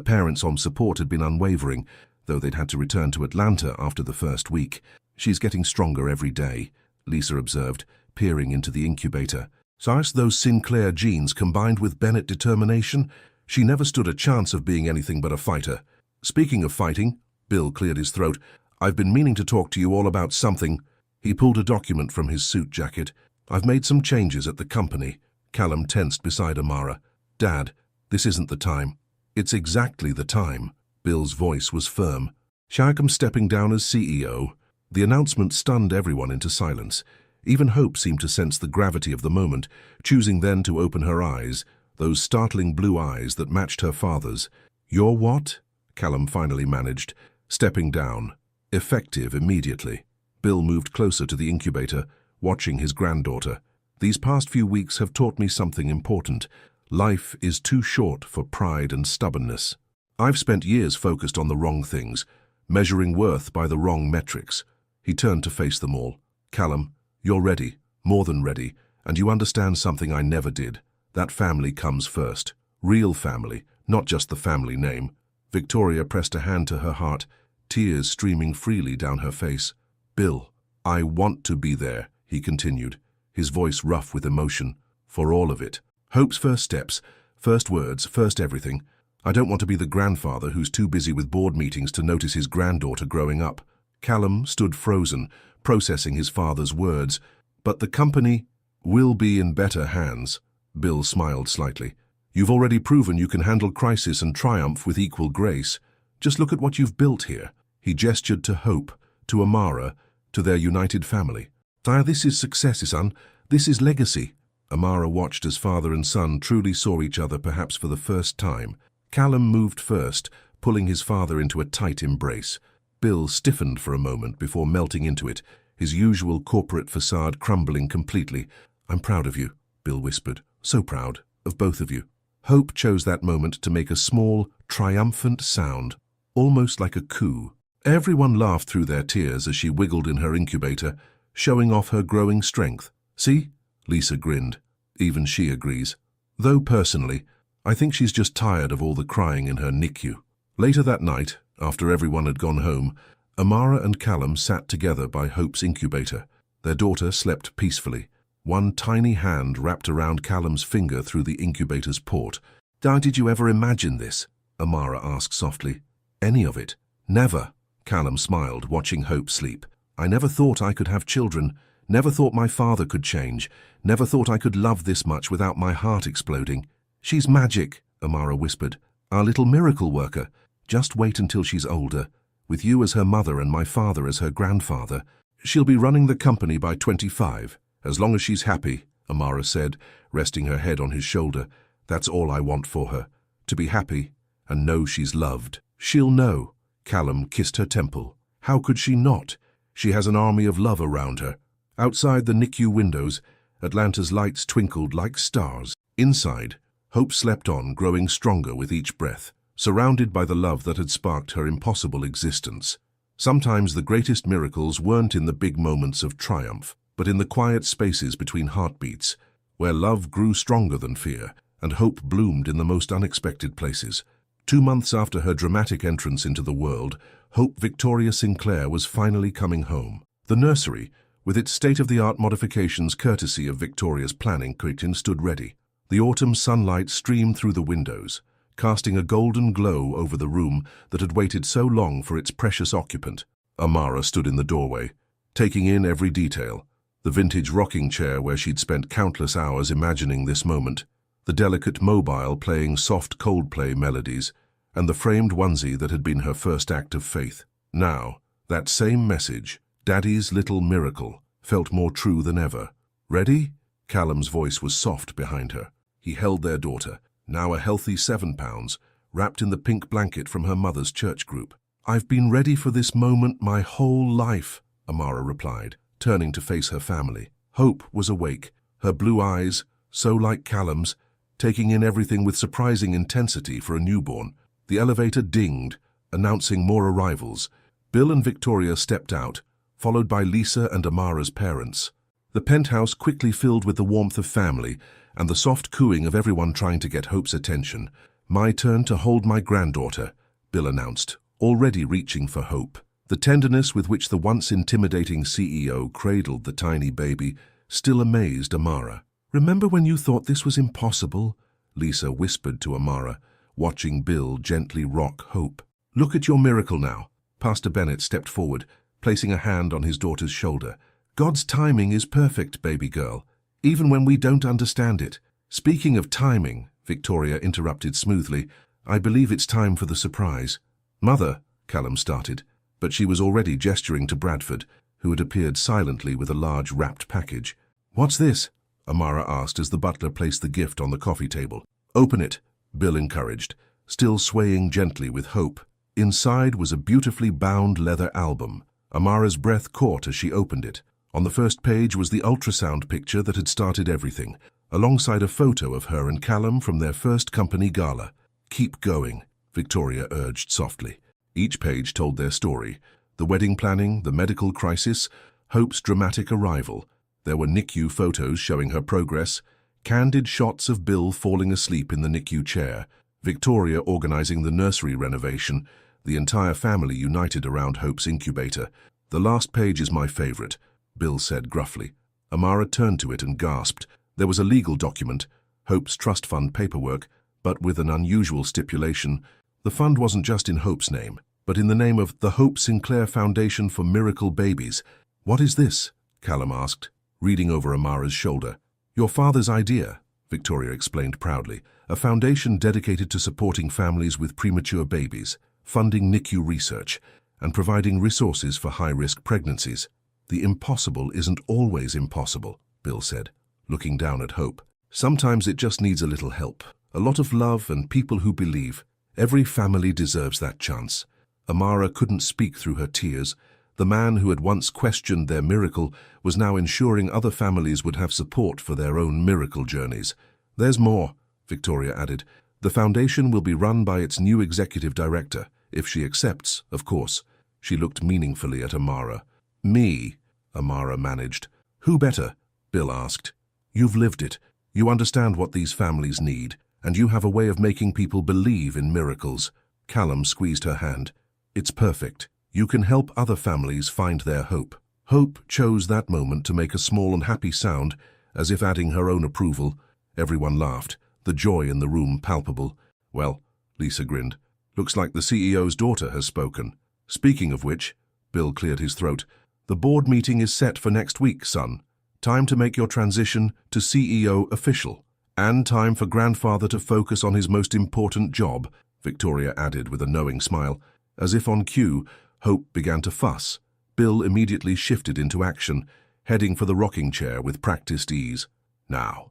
parents' support had been unwavering, though they'd had to return to Atlanta after the first week. "She's getting stronger every day," Lisa observed, peering into the incubator. "So it's those Sinclair genes combined with Bennett determination. She never stood a chance of being anything but a fighter." "Speaking of fighting," Bill cleared his throat, "I've been meaning to talk to you all about something." He pulled a document from his suit jacket. "I've made some changes at the company." Callum tensed beside Amara. "Dad, this isn't the time." "It's exactly the time." Bill's voice was firm. "Shagam stepping down as CEO." The announcement stunned everyone into silence. Even Hope seemed to sense the gravity of the moment, choosing then to open her eyes, those startling blue eyes that matched her father's. "You're what?" Callum finally managed, stepping down. "Effective immediately." Bill moved closer to the incubator, watching his granddaughter. "These past few weeks have taught me something important. Life is too short for pride and stubbornness. I've spent years focused on the wrong things, measuring worth by the wrong metrics." He turned to face them all. "Callum, you're ready, more than ready, and you understand something I never did. That family comes first. Real family, not just the family name." Victoria pressed a hand to her heart, tears streaming freely down her face. "Bill, I want to be there," he continued, his voice rough with emotion, "for all of it. Hope's first steps, first words, first everything. I don't want to be the grandfather who's too busy with board meetings to notice his granddaughter growing up." Callum stood frozen, processing his father's words. But the company will be in better hands. Bill smiled slightly. You've already proven you can handle crisis and triumph with equal grace. Just look at what you've built here. He gestured to Hope, to Amara, to their united family. This is success, son. This is legacy. Amara watched as father and son truly saw each other perhaps for the first time. Callum moved first, pulling his father into a tight embrace. Bill stiffened for a moment before melting into it, his usual corporate facade crumbling completely. I'm proud of you, Bill whispered. So proud of both of you. Hope chose that moment to make a small, triumphant sound, almost like a coo. Everyone laughed through their tears as she wiggled in her incubator, showing off her growing strength. See? Lisa grinned. Even she agrees. Though personally, I think she's just tired of all the crying in her NICU. Later that night, after everyone had gone home, Amara and Callum sat together by Hope's incubator. Their daughter slept peacefully, one tiny hand wrapped around Callum's finger through the incubator's port. Did you ever imagine this? Amara asked softly. Any of it? Never. Callum smiled, watching Hope sleep. I never thought I could have children, never thought my father could change, never thought I could love this much without my heart exploding. She's magic, Amara whispered. Our little miracle worker. Just wait until she's older, with you as her mother and my father as her grandfather. She'll be running the company by 25, as long as she's happy, Amara said, resting her head on his shoulder. That's all I want for her, to be happy and know she's loved. She'll know. Callum kissed her temple. How could she not? She has an army of love around her. Outside the NICU windows, Atlanta's lights twinkled like stars. Inside, Hope slept on, growing stronger with each breath, surrounded by the love that had sparked her impossible existence. Sometimes the greatest miracles weren't in the big moments of triumph, but in the quiet spaces between heartbeats, where love grew stronger than fear, and hope bloomed in the most unexpected places. 2 months after her dramatic entrance into the world, Hope Victoria Sinclair was finally coming home. The nursery, with its state-of-the-art modifications courtesy of Victoria's planning kitchen, stood ready. The autumn sunlight streamed through the windows, casting a golden glow over the room that had waited so long for its precious occupant. Amara stood in the doorway, taking in every detail. The vintage rocking chair where she'd spent countless hours imagining this moment, the delicate mobile playing soft Coldplay melodies, and the framed onesie that had been her first act of faith. Now, that same message, Daddy's little miracle, felt more true than ever. Ready? Callum's voice was soft behind her. He held their daughter, now a healthy 7 pounds, wrapped in the pink blanket from her mother's church group. I've been ready for this moment my whole life, Amara replied, turning to face her family. Hope was awake, her blue eyes, so like Callum's, taking in everything with surprising intensity for a newborn. The elevator dinged, announcing more arrivals. Bill and Victoria stepped out, followed by Lisa and Amara's parents. The penthouse quickly filled with the warmth of family and the soft cooing of everyone trying to get Hope's attention. My turn to hold my granddaughter, Bill announced, already reaching for Hope. The tenderness with which the once intimidating CEO cradled the tiny baby still amazed Amara. Remember when you thought this was impossible? Lisa whispered to Amara, watching Bill gently rock Hope. Look at your miracle now. Pastor Bennett stepped forward, placing a hand on his daughter's shoulder. God's timing is perfect, baby girl, even when we don't understand it. Speaking of timing, Victoria interrupted smoothly, I believe it's time for the surprise. Mother, Callum started, but she was already gesturing to Bradford, who had appeared silently with a large wrapped package. What's this? Amara asked as the butler placed the gift on the coffee table. Open it, Bill encouraged, still swaying gently with hope. Inside was a beautifully bound leather album. Amara's breath caught as she opened it. On the first page was the ultrasound picture that had started everything, alongside a photo of her and Callum from their first company gala. Keep going, Victoria urged softly. Each page told their story. The wedding planning, the medical crisis, Hope's dramatic arrival. There were NICU photos showing her progress, candid shots of Bill falling asleep in the NICU chair, Victoria organizing the nursery renovation, the entire family united around Hope's incubator. The last page is my favorite, Bill said gruffly. Amara turned to it and gasped. There was a legal document, Hope's trust fund paperwork, but with an unusual stipulation. The fund wasn't just in Hope's name, but in the name of the Hope Sinclair Foundation for Miracle Babies. "What is this?" Callum asked, reading over Amara's shoulder. "Your father's idea," Victoria explained proudly, "a foundation dedicated to supporting families with premature babies, funding NICU research, and providing resources for high-risk pregnancies. The impossible isn't always impossible," Bill said, looking down at Hope. "Sometimes it just needs a little help, a lot of love and people who believe. Every family deserves that chance." Amara couldn't speak through her tears. The man who had once questioned their miracle was now ensuring other families would have support for their own miracle journeys. "There's more," Victoria added. "The foundation will be run by its new executive director, if she accepts, of course." She looked meaningfully at Amara. "Me," Amara managed. "Who better?" Bill asked. "You've lived it. You understand what these families need, and you have a way of making people believe in miracles." Callum squeezed her hand. "It's perfect. You can help other families find their hope." Hope chose that moment to make a small and happy sound, as if adding her own approval. Everyone laughed, the joy in the room palpable. "Well," Lisa grinned, "looks like the CEO's daughter has spoken. Speaking of which," Bill cleared his throat, "the board meeting is set for next week, son. Time to make your transition to CEO official. And time for grandfather to focus on his most important job," Victoria added with a knowing smile. As if on cue, Hope began to fuss. Bill immediately shifted into action, heading for the rocking chair with practiced ease. Now,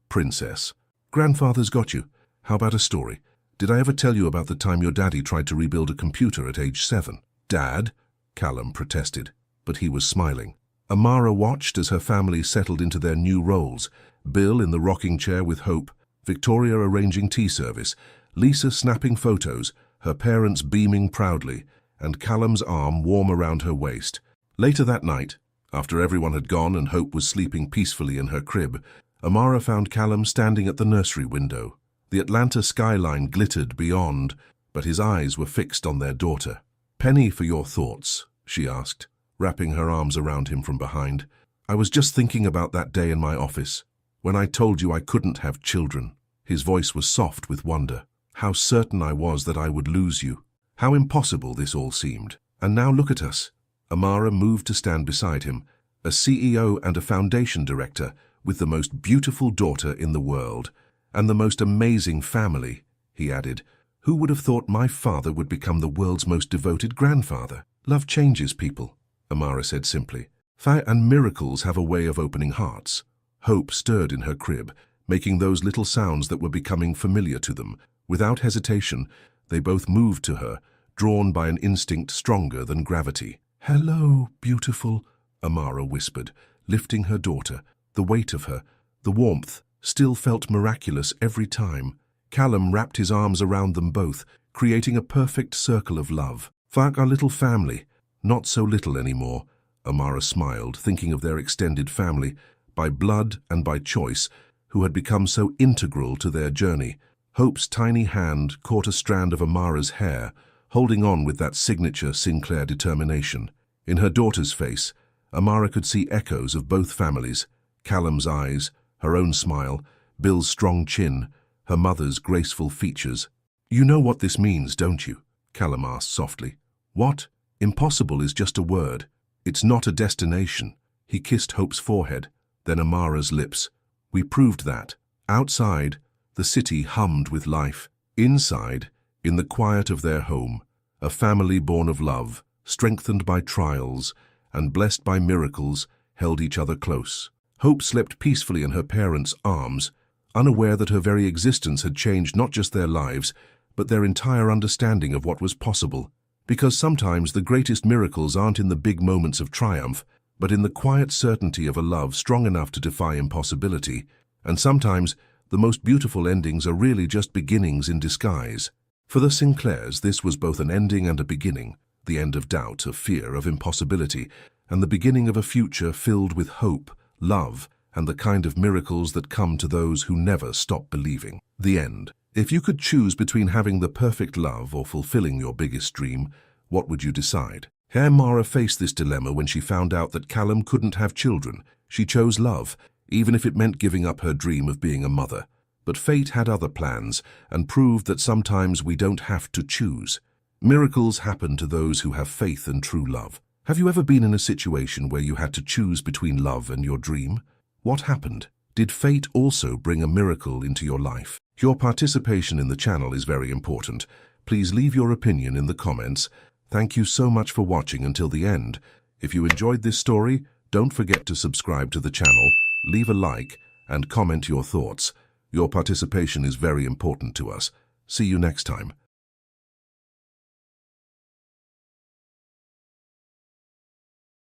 princess. Grandfather's got you. How about a story? Did I ever tell you about the time your daddy tried to rebuild a computer at age 7? Dad? Callum protested, but he was smiling. Amara watched as her family settled into their new roles. Bill in the rocking chair with Hope, Victoria arranging tea service, Lisa snapping photos, her parents beaming proudly, and Callum's arm warm around her waist. Later that night, after everyone had gone and Hope was sleeping peacefully in her crib, Amara found Callum standing at the nursery window. The Atlanta skyline glittered beyond, but his eyes were fixed on their daughter. "Penny for your thoughts," she asked, wrapping her arms around him from behind. "I was just thinking about that day in my office, when I told you I couldn't have children." His voice was soft with wonder. "How certain I was that I would lose you. How impossible this all seemed. And now look at us." Amara moved to stand beside him, a CEO and a foundation director with the most beautiful daughter in the world. "And the most amazing family," he added. "Who would have thought my father would become the world's most devoted grandfather?" "Love changes people," Amara said simply. "And miracles have a way of opening hearts." Hope stirred in her crib, making those little sounds that were becoming familiar to them. Without hesitation, they both moved to her, drawn by an instinct stronger than gravity. "Hello, beautiful," Amara whispered, lifting her daughter. The weight of her, the warmth, still felt miraculous every time. Callum wrapped his arms around them both, creating a perfect circle of love. "Fuck our little family." "Not so little anymore," Amara smiled, thinking of their extended family, by blood and by choice, who had become so integral to their journey. Hope's tiny hand caught a strand of Amara's hair, holding on with that signature Sinclair determination. In her daughter's face, Amara could see echoes of both families, Callum's eyes, her own smile, Bill's strong chin, her mother's graceful features. "You know what this means, don't you?" Callum asked softly. "What? Impossible is just a word. It's not a destination." He kissed Hope's forehead, then Amara's lips. "We proved that. Outside, the city hummed with life. Inside, in the quiet of their home, a family born of love, strengthened by trials, and blessed by miracles, held each other close." Hope slept peacefully in her parents' arms, unaware that her very existence had changed not just their lives, but their entire understanding of what was possible. Because sometimes the greatest miracles aren't in the big moments of triumph, but in the quiet certainty of a love strong enough to defy impossibility. And sometimes the most beautiful endings are really just beginnings in disguise. For the Sinclairs, this was both an ending and a beginning, the end of doubt, of fear, of impossibility, and the beginning of a future filled with hope, love, and the kind of miracles that come to those who never stop believing. The end. If you could choose between having the perfect love or fulfilling your biggest dream, what would you decide? Amara faced this dilemma when she found out that Callum couldn't have children. She chose love, even if it meant giving up her dream of being a mother. But fate had other plans and proved that sometimes we don't have to choose. Miracles happen to those who have faith and true love. Have you ever been in a situation where you had to choose between love and your dream? What happened? Did fate also bring a miracle into your life? Your participation in the channel is very important. Please leave your opinion in the comments. Thank you so much for watching until the end. If you enjoyed this story, don't forget to subscribe to the channel, leave a like, and comment your thoughts. Your participation is very important to us. See you next time.